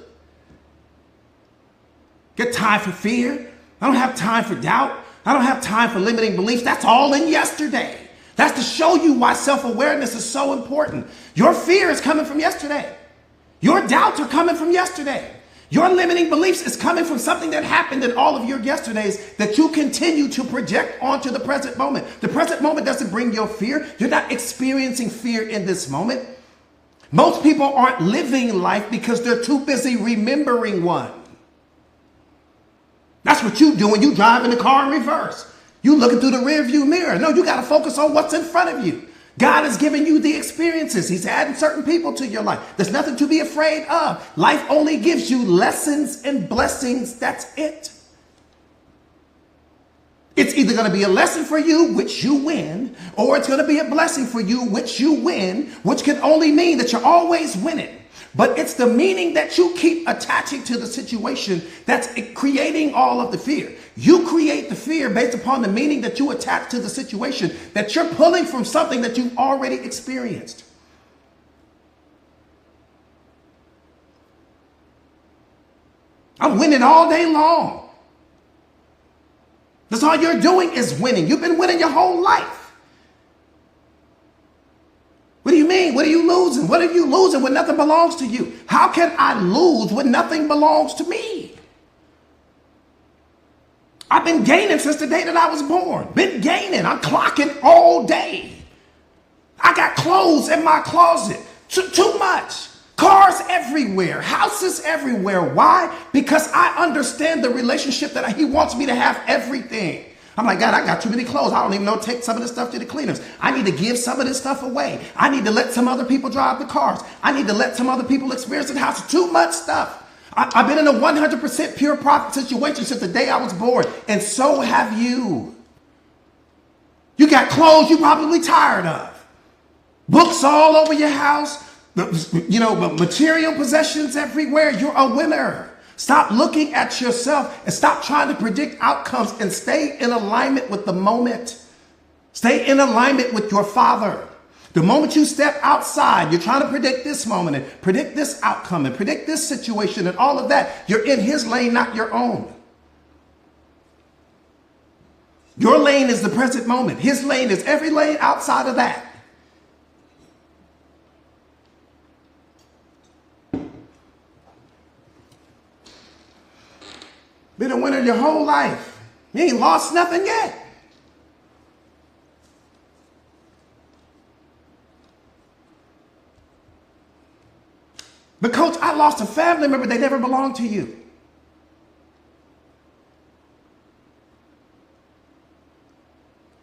Get time for fear. I don't have time for doubt. I don't have time for limiting beliefs. That's all in yesterday. That's to show you why self-awareness is so important. Your fear is coming from yesterday. Your doubts are coming from yesterday. Your limiting beliefs is coming from something that happened in all of your yesterdays that you continue to project onto the present moment. The present moment doesn't bring your fear. You're not experiencing fear in this moment. Most people aren't living life because they're too busy remembering one. That's what you do when you drive in the car in reverse. You looking through the rearview mirror. No, you got to focus on what's in front of you. God is giving you the experiences. He's adding certain people to your life. There's nothing to be afraid of. Life only gives you lessons and blessings. That's it. It's either going to be a lesson for you, which you win, or it's going to be a blessing for you, which you win, which can only mean that you're always winning. But it's the meaning that you keep attaching to the situation that's creating all of the fear. You create the fear based upon the meaning that you attach to the situation that you're pulling from something that you've already experienced. I'm winning all day long. That's all you're doing is winning. You've been winning your whole life. What do you mean? What are you losing? What are you losing when nothing belongs to you? How can I lose when nothing belongs to me? I've been gaining since the day that I was born. Been gaining. I'm clocking all day. I got clothes in my closet. Too much. Cars everywhere. Houses everywhere. Why? Because I understand the relationship that he wants me to have everything. I'm like, God, I got too many clothes. I don't even know, take some of this stuff to the cleaners. I need to give some of this stuff away. I need to let some other people drive the cars. I need to let some other people experience the house. Too much stuff. I've been in a 100% pure profit situation since the day I was born. And so have you. You got clothes you're probably tired of. Books all over your house. You know, material possessions everywhere. You're a winner. Stop looking at yourself and stop trying to predict outcomes and stay in alignment with the moment. Stay in alignment with your Father. The moment you step outside, you're trying to predict this moment and predict this outcome and predict this situation and all of that. You're in his lane, not your own. Your lane is the present moment. His lane is every lane outside of that. Been a winner your whole life. You ain't lost nothing yet. But coach, I lost a family member. They never belonged to you.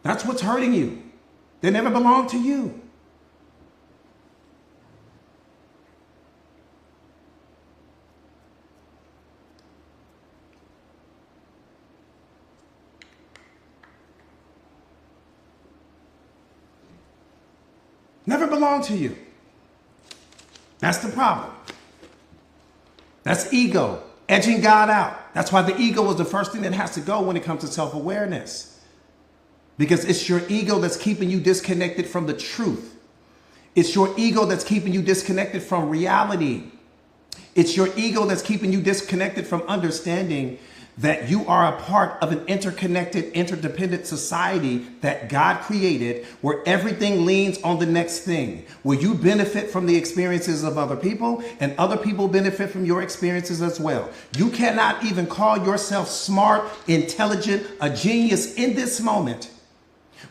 That's what's hurting you. They never belonged to you. Never belonged to you. That's the problem. That's ego, edging God out. That's why the ego is the first thing that has to go when it comes to self-awareness. Because it's your ego that's keeping you disconnected from the truth. It's your ego that's keeping you disconnected from reality. It's your ego that's keeping you disconnected from understanding that you are a part of an interconnected, interdependent society that God created, where everything leans on the next thing, where you benefit from the experiences of other people and other people benefit from your experiences as well. You cannot even call yourself smart, intelligent, a genius in this moment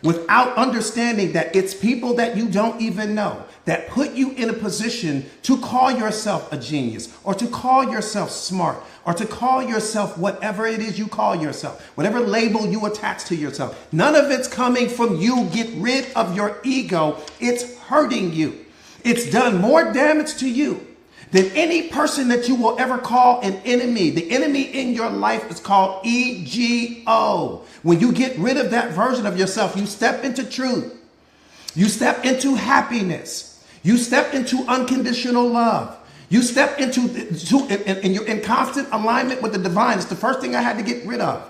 without understanding that it's people that you don't even know that put you in a position to call yourself a genius or to call yourself smart or to call yourself whatever it is you call yourself, whatever label you attach to yourself. None of it's coming from you. Get rid of your ego. It's hurting you. It's done more damage to you than any person that you will ever call an enemy. The enemy in your life is called ego. When you get rid of that version of yourself, you step into truth. You step into happiness. You step into unconditional love. You step into and you're in constant alignment with the divine. It's the first thing I had to get rid of.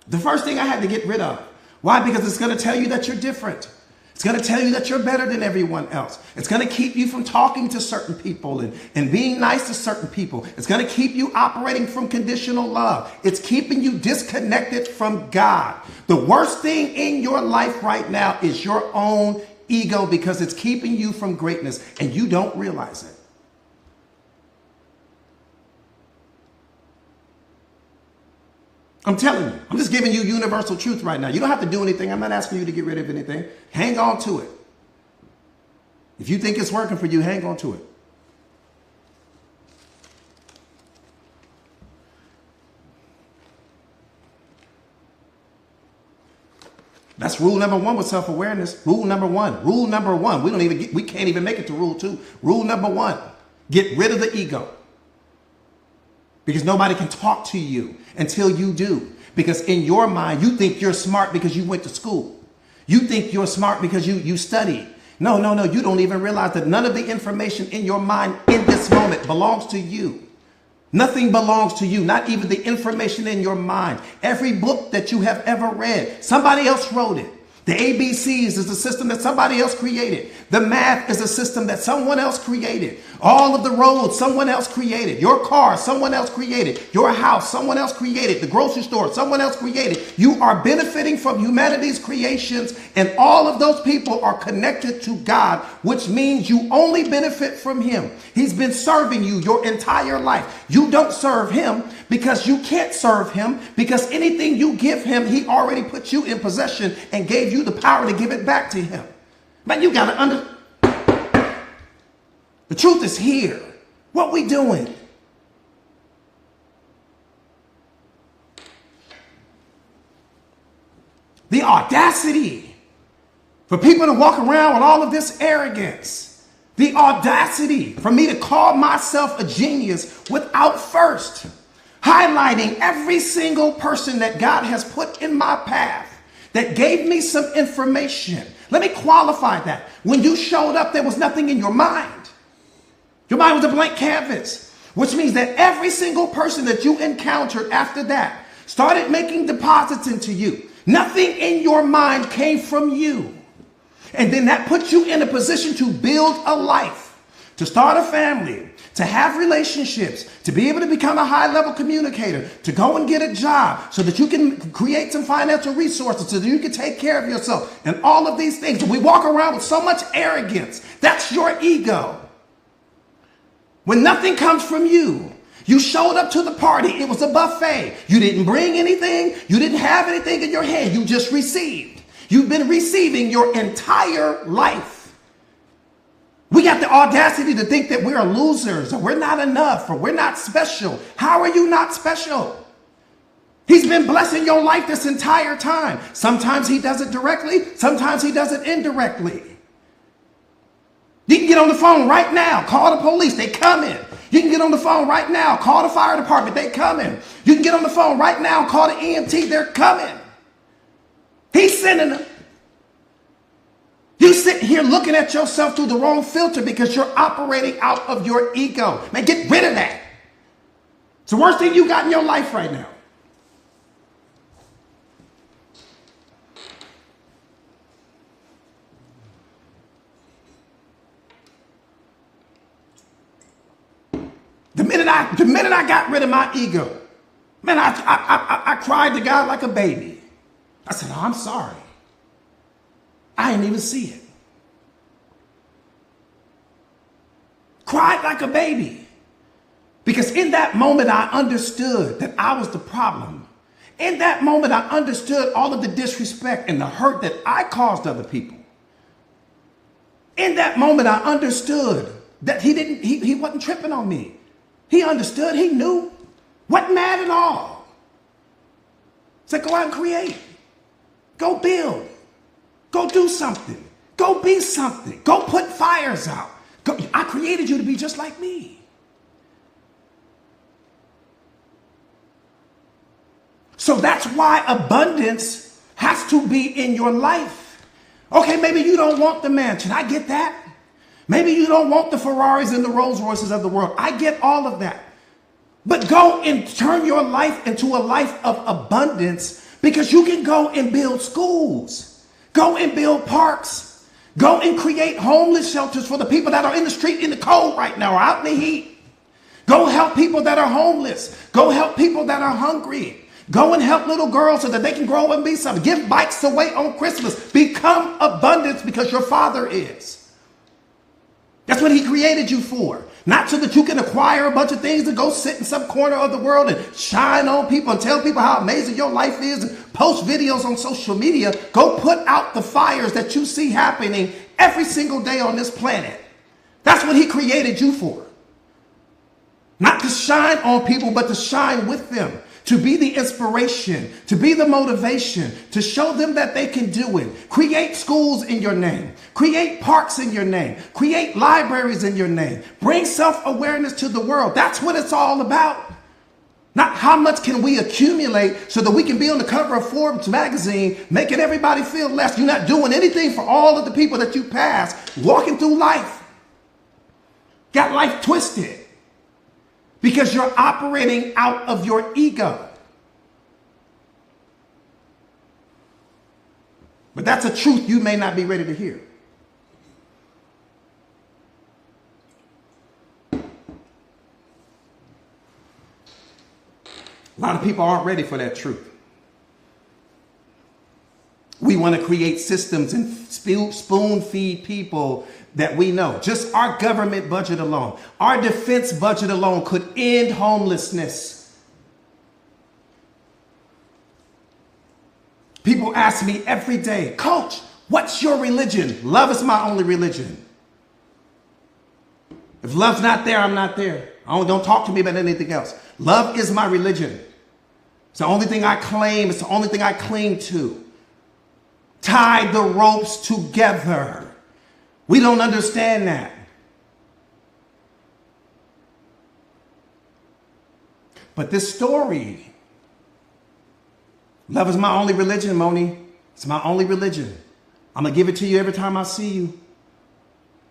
The first thing I had to get rid of. Why? Because it's going to tell you that you're different. It's going to tell you that you're better than everyone else. It's going to keep you from talking to certain people and being nice to certain people. It's going to keep you operating from conditional love. It's keeping you disconnected from God. The worst thing in your life right now is your own ego, because it's keeping you from greatness and you don't realize it. I'm telling you, I'm just giving you universal truth right now. You don't have to do anything. I'm not asking you to get rid of anything. Hang on to it. If you think it's working for you, hang on to it. That's rule number one with self-awareness. Rule number one. Rule number one. We can't even make it to rule two. Rule number one. Get rid of the ego. Because nobody can talk to you until you do. Because in your mind, you think you're smart because you went to school. You think you're smart because you studied. No. You don't even realize that none of the information in your mind in this this moment belongs to you. Nothing belongs to you, not even the information in your mind. Every book that you have ever read, somebody else wrote it. The ABCs is a system that somebody else created. The math is a system that someone else created. All of the roads, someone else created. Your car, someone else created. Your house, someone else created. The grocery store, someone else created. You are benefiting from humanity's creations, and all of those people are connected to God, which means you only benefit from him. He's been serving you your entire life. You don't serve him because you can't serve him, because anything you give him, he already put you in possession and gave you the power to give it back to him. Man, you got to the truth is here. What we doing? The audacity for people to walk around with all of this arrogance. The audacity for me to call myself a genius without first highlighting every single person that God has put in my path that gave me some information. Let me qualify that. When you showed up, there was nothing in your mind. Your mind was a blank canvas, which means that every single person that you encountered after that started making deposits into you. Nothing in your mind came from you. And then that puts you in a position to build a life, to start a family, to have relationships, to be able to become a high-level communicator, to go and get a job so that you can create some financial resources, so that you can take care of yourself, and all of these things. And we walk around with so much arrogance. That's your ego. When nothing comes from you, you showed up to the party. It was a buffet. You didn't bring anything. You didn't have anything in your hand. You just received. You've been receiving your entire life. We got the audacity to think that we're losers, or we're not enough, or we're not special. How are you not special? He's been blessing your life this entire time. Sometimes he does it directly. Sometimes he does it indirectly. You can get on the phone right now, call the police, they come in. You can get on the phone right now, call the fire department, they come in. You can get on the phone right now, call the EMT, they're coming. He's sending them. You sit here looking at yourself through the wrong filter because you're operating out of your ego. Man, get rid of that. It's the worst thing you got in your life right now. The minute I got rid of my ego, man, I cried to God like a baby. I said, oh, I'm sorry. I didn't even see it. Cried like a baby. Because in that moment, I understood that I was the problem. In that moment, I understood all of the disrespect and the hurt that I caused other people. In that moment, I understood that he wasn't tripping on me. He understood, he knew, wasn't mad at all. Said, go out and create. Go build. Go do something. Go be something. Go put fires out. I created you to be just like me. So that's why abundance has to be in your life. Okay, maybe you don't want the mansion. I get that. Maybe you don't want the Ferraris and the Rolls Royces of the world. I get all of that. But go and turn your life into a life of abundance, because you can go and build schools. Go and build parks. Go and create homeless shelters for the people that are in the street in the cold right now or out in the heat. Go help people that are homeless. Go help people that are hungry. Go and help little girls so that they can grow and be something. Give bikes away on Christmas. Become abundance because your Father is. That's what he created you for. Not so that you can acquire a bunch of things and go sit in some corner of the world and shine on people and tell people how amazing your life is and post videos on social media. Go put out the fires that you see happening every single day on this planet. That's what he created you for. Not to shine on people, but to shine with them. To be the inspiration, to be the motivation, to show them that they can do it. Create schools in your name. Create parks in your name. Create libraries in your name. Bring self-awareness to the world. That's what it's all about. Not how much can we accumulate so that we can be on the cover of Forbes magazine, making everybody feel less. You're not doing anything for all of the people that you pass walking through life. Got life twisted because you're operating out of your ego. But that's a truth you may not be ready to hear. A lot of people aren't ready for that truth. We want to create systems and spoon feed people that we know. Just our government budget alone, our defense budget alone could end homelessness. People ask me every day, Coach, what's your religion? Love is my only religion. If love's not there, I'm not there. Don't talk to me about anything else. Love is my religion. It's the only thing I claim. It's the only thing I cling to. Tie the ropes together. We don't understand that. But this story, love is my only religion, Moni. It's my only religion. I'm going to give it to you every time I see you.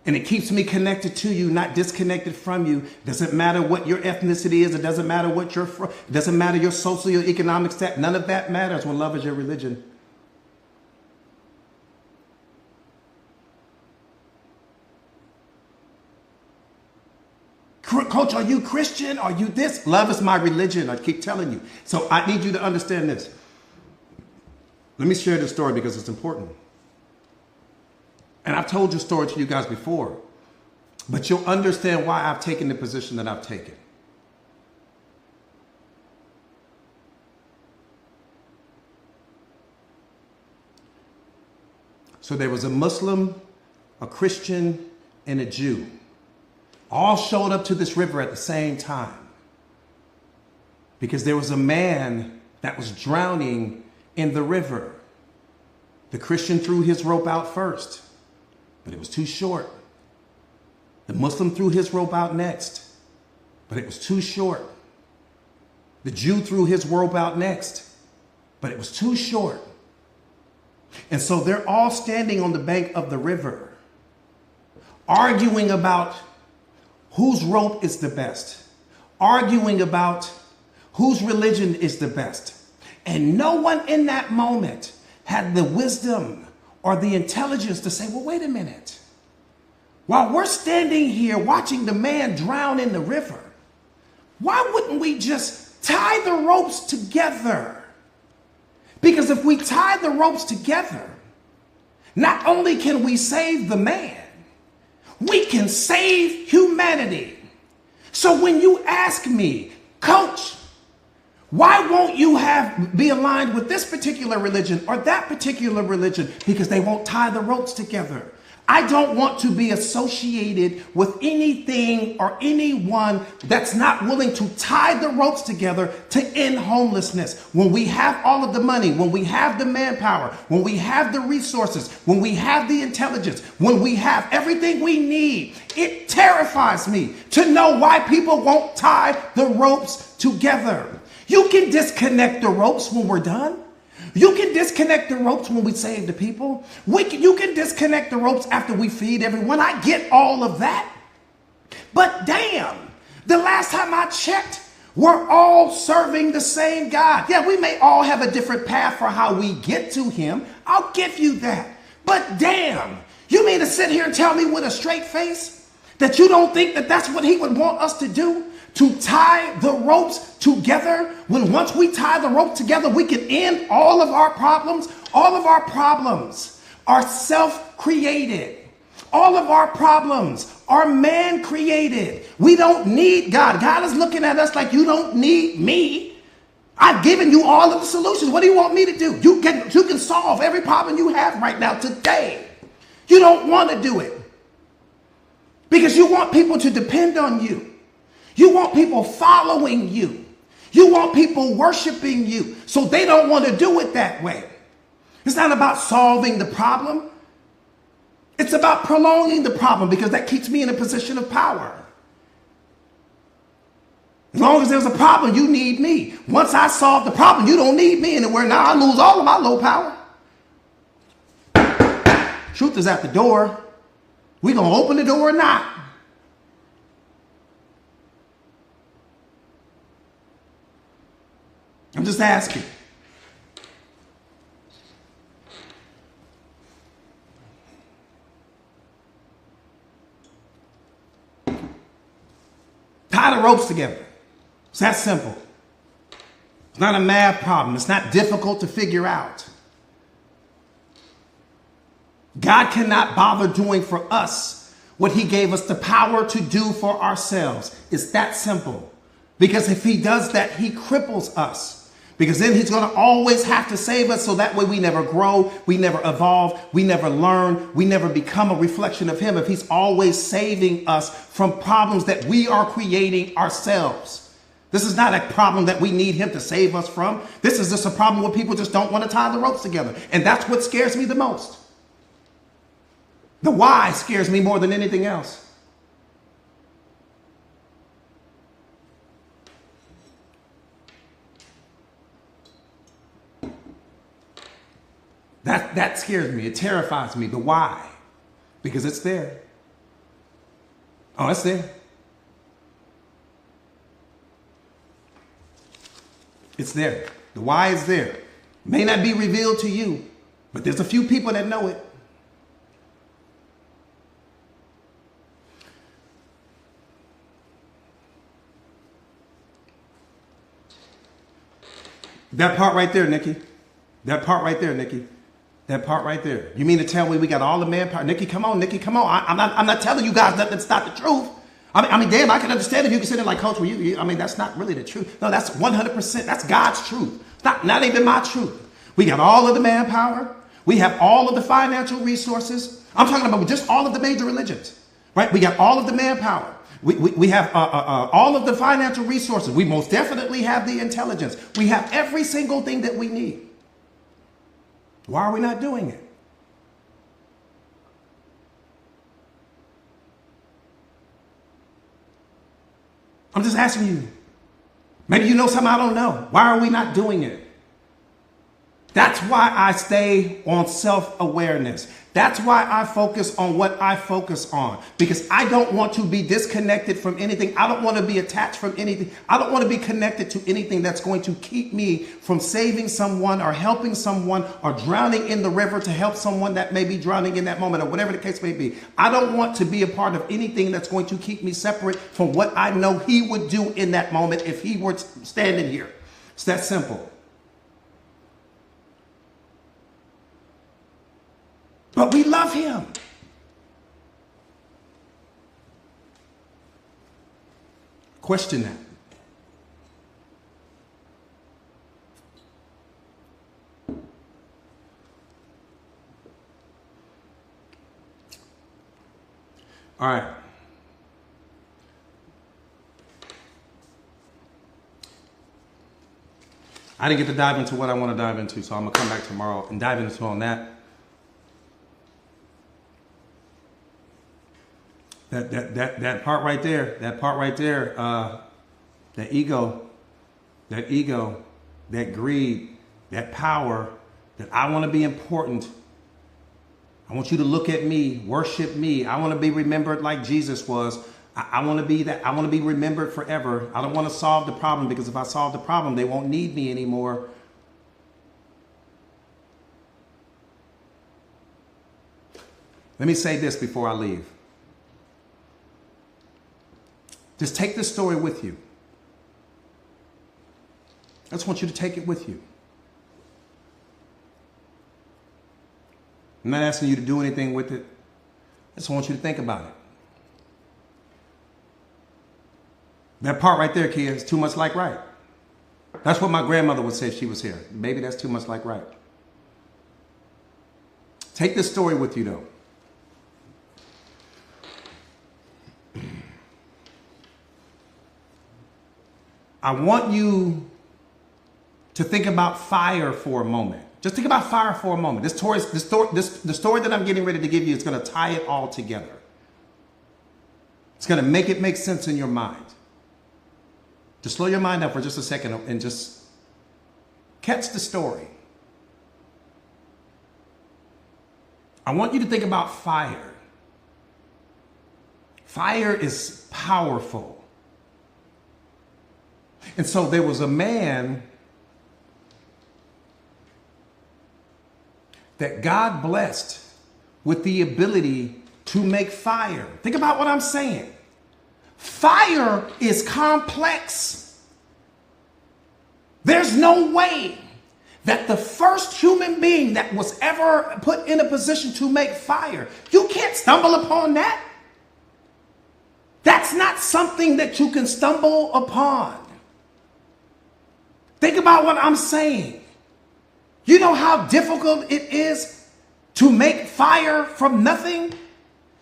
And it keeps me connected to you, not disconnected from you. It doesn't matter what your ethnicity is. It doesn't matter what you're from. It doesn't matter your socioeconomic status. None of that matters when love is your religion. Coach, are you Christian? Are you this? Love is my religion. I keep telling you. So I need you to understand this. Let me share this story because it's important. And I've told your story to you guys before, but you'll understand why I've taken the position that I've taken. So there was a Muslim, a Christian, and a Jew. All showed up to this river at the same time because there was a man that was drowning in the river. The Christian threw his rope out first, but it was too short. The Muslim threw his rope out next, but it was too short. The Jew threw his rope out next, but it was too short. And so they're all standing on the bank of the river, arguing about whose rope is the best, arguing about whose religion is the best. And no one in that moment had the wisdom or the intelligence to say, well, wait a minute. While we're standing here watching the man drown in the river, why wouldn't we just tie the ropes together? Because if we tie the ropes together, not only can we save the man, we can save humanity. So when you ask me, Coach, why won't you be aligned with this particular religion or that particular religion? Because they won't tie the ropes together. I don't want to be associated with anything or anyone that's not willing to tie the ropes together to end homelessness. When we have all of the money, when we have the manpower, when we have the resources, when we have the intelligence, when we have everything we need, it terrifies me to know why people won't tie the ropes together. You can disconnect the ropes when we're done. You can disconnect the ropes when we save the people. You can disconnect the ropes after we feed everyone. I get all of that. But damn, the last time I checked, we're all serving the same God. Yeah, we may all have a different path for how we get to him. I'll give you that. But damn, you mean to sit here and tell me with a straight face that you don't think that that's what he would want us to do? To tie the ropes together, when once we tie the rope together, we can end all of our problems. All of our problems are self-created. All of our problems are man-created. We don't need God. God is looking at us like, you don't need me. I've given you all of the solutions. What do you want me to do? You can solve every problem you have right now today. You don't want to do it because you want people to depend on you. You want people following you. You want people worshiping you. So they don't want to do it that way. It's not about solving the problem. It's about prolonging the problem because that keeps me in a position of power. As long as there's a problem, you need me. Once I solve the problem, you don't need me anywhere. Now I lose all of my low power. Truth is at the door. We're going to open the door or not. I'm just asking. Tie the ropes together. It's that simple. It's not a math problem. It's not difficult to figure out. God cannot bother doing for us what he gave us the power to do for ourselves. It's that simple. Because if he does that, he cripples us. Because then he's going to always have to save us, so that way we never grow, we never evolve, we never learn, we never become a reflection of him, if he's always saving us from problems that we are creating ourselves. This is not a problem that we need him to save us from. This is just a problem where people just don't want to tie the ropes together. And that's what scares me the most. The why scares me more than anything else. That scares me. It terrifies me. The why. Because it's there. Oh, it's there. It's there. The why is there. May not be revealed to you, but there's a few people that know it. That part right there, Nikki. That part right there, Nikki. That part right there. You mean to tell me we got all the manpower? Nikki, come on, Nikki, come on. I'm not telling you guys that that's not the truth. I mean, damn, I can understand if you consider like, Coach, well, I mean, that's not really the truth. No, that's 100%. That's God's truth. Not even my truth. We got all of the manpower. We have all of the financial resources. I'm talking about just all of the major religions, right? We got all of the manpower. We have all of the financial resources. We most definitely have the intelligence. We have every single thing that we need. Why are we not doing it? I'm just asking you. Maybe you know something I don't know. Why are we not doing it? That's why I stay on self-awareness. That's why I focus on what I focus on. Because I don't want to be disconnected from anything. I don't want to be attached from anything. I don't want to be connected to anything that's going to keep me from saving someone or helping someone or drowning in the river to help someone that may be drowning in that moment or whatever the case may be. I don't want to be a part of anything that's going to keep me separate from what I know he would do in that moment if he were standing here. It's that simple. But we love him. Question that. All right. I didn't get to dive into what I want to dive into, so I'm going to come back tomorrow and dive into on that. That part right there, that ego, that greed, that power, that I want to be important. I want you to look at me, worship me. I want to be remembered like Jesus was. I want to be that. I want to be remembered forever. I don't want to solve the problem, because if I solve the problem, they won't need me anymore. Let me say this before I leave. Just take this story with you. I just want you to take it with you. I'm not asking you to do anything with it. I just want you to think about it. That part right there, Kia, is too much like right. That's what my grandmother would say if she was here. Maybe that's too much like right. Take this story with you, though. I want you to think about fire for a moment. Just think about fire for a moment. The story that I'm getting ready to give you is going to tie it all together. It's going to make it make sense in your mind. Just slow your mind down for just a second and just catch the story. I want you to think about fire. Fire is powerful. And so there was a man that God blessed with the ability to make fire. Think about what I'm saying. Fire is complex. There's no way that the first human being that was ever put in a position to make fire, you can't stumble upon that. That's not something that you can stumble upon. Think about what I'm saying. You know how difficult it is to make fire from nothing?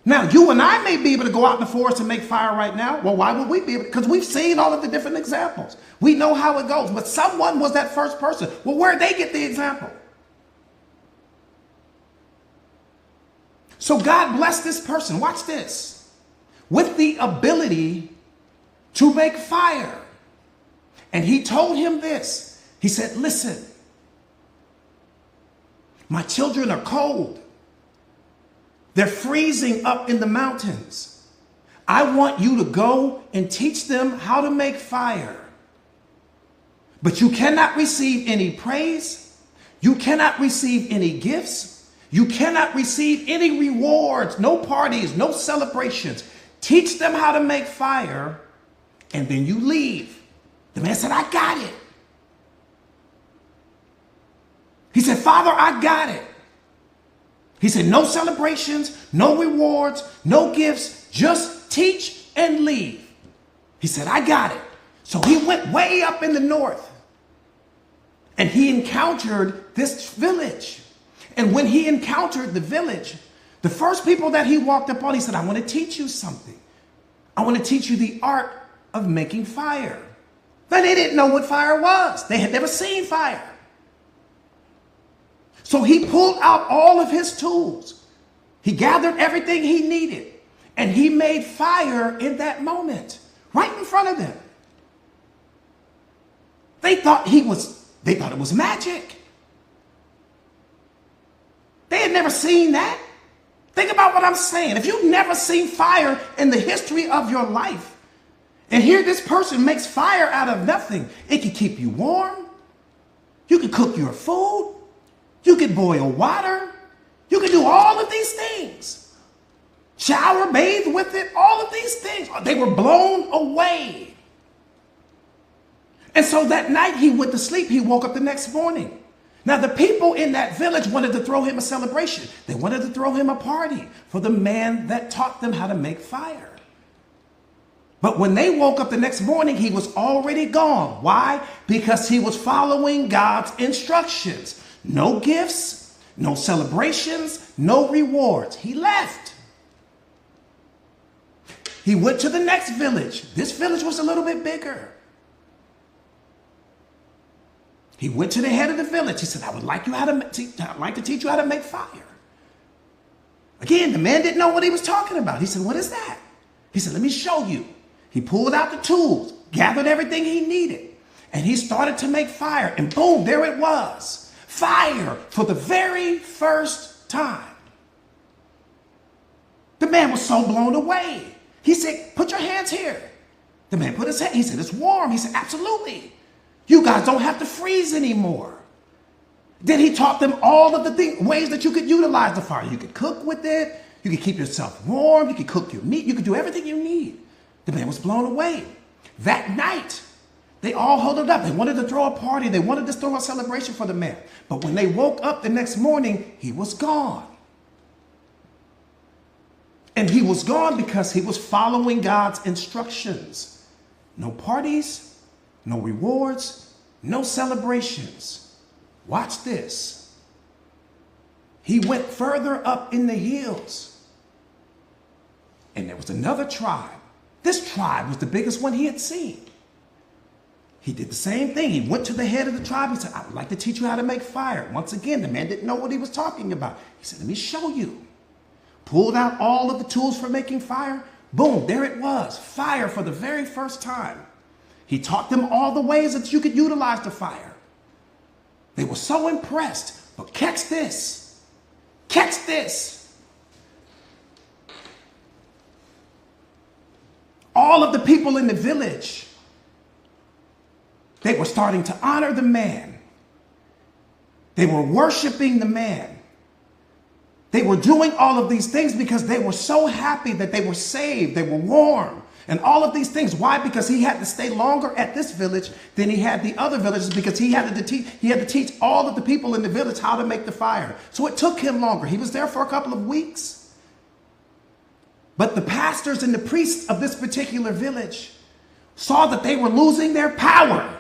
Now, you and I may be able to go out in the forest and make fire right now. Well, why would we be able to? Because we've seen all of the different examples. We know how it goes. But someone was that first person. Well, where'd they get the example? So God blessed this person. Watch this. With the ability to make fire. And he told him this. He said, listen, my children are cold. They're freezing up in the mountains. I want you to go and teach them how to make fire. But you cannot receive any praise. You cannot receive any gifts. You cannot receive any rewards, no parties, no celebrations. Teach them how to make fire, and then you leave. The man said, I got it. He said, Father, I got it. He said, no celebrations, no rewards, no gifts, just teach and leave. He said, I got it. So he went way up in the north and he encountered this village. And when he encountered the village, the first people that he walked up on, he said, I want to teach you something. I want to teach you the art of making fire. But they didn't know what fire was. They had never seen fire. So he pulled out all of his tools. He gathered everything he needed. And he made fire in that moment, right in front of them. They thought it was magic. They had never seen that. Think about what I'm saying. If you've never seen fire in the history of your life, and here this person makes fire out of nothing, it can keep you warm. You can cook your food. You can boil water. You can do all of these things. Shower, bathe with it, all of these things. They were blown away. And so that night he went to sleep. He woke up the next morning. Now the people in that village wanted to throw him a celebration. They wanted to throw him a party for the man that taught them how to make fire. But when they woke up the next morning, he was already gone. Why? Because he was following God's instructions. No gifts, no celebrations, no rewards. He left. He went to the next village. This village was a little bit bigger. He went to the head of the village. He said, I'd like to teach you how to make fire. Again, the man didn't know what he was talking about. He said, what is that? He said, let me show you. He pulled out the tools, gathered everything he needed, and he started to make fire. And boom, there it was. Fire for the very first time. The man was so blown away. He said, put your hands here. The man put his hand. He said, it's warm. He said, absolutely. You guys don't have to freeze anymore. Then he taught them all of the ways that you could utilize the fire. You could cook with it. You could keep yourself warm. You could cook your meat. You could do everything you need. The man was blown away. That night, they all huddled up. They wanted to throw a party. They wanted to throw a celebration for the man. But when they woke up the next morning, he was gone. And he was gone because he was following God's instructions. No parties, no rewards, no celebrations. Watch this. He went further up in the hills. And there was another tribe. This tribe was the biggest one he had seen. He did the same thing. He went to the head of the tribe. He said, I would like to teach you how to make fire. Once again, the man didn't know what he was talking about. He said, let me show you. Pulled out all of the tools for making fire. Boom, there it was. Fire for the very first time. He taught them all the ways that you could utilize the fire. They were so impressed. But catch this. Catch this. All of the people in the village, they were starting to honor the man. They were worshiping the man. They were doing all of these things because they were so happy that they were saved. They were warm and all of these things. Why? Because he had to stay longer at this village than he had the other villages, because he had to teach all of the people in the village how to make the fire. So it took him longer. He was there for a couple of weeks. But the pastors and the priests of this particular village saw that they were losing their power.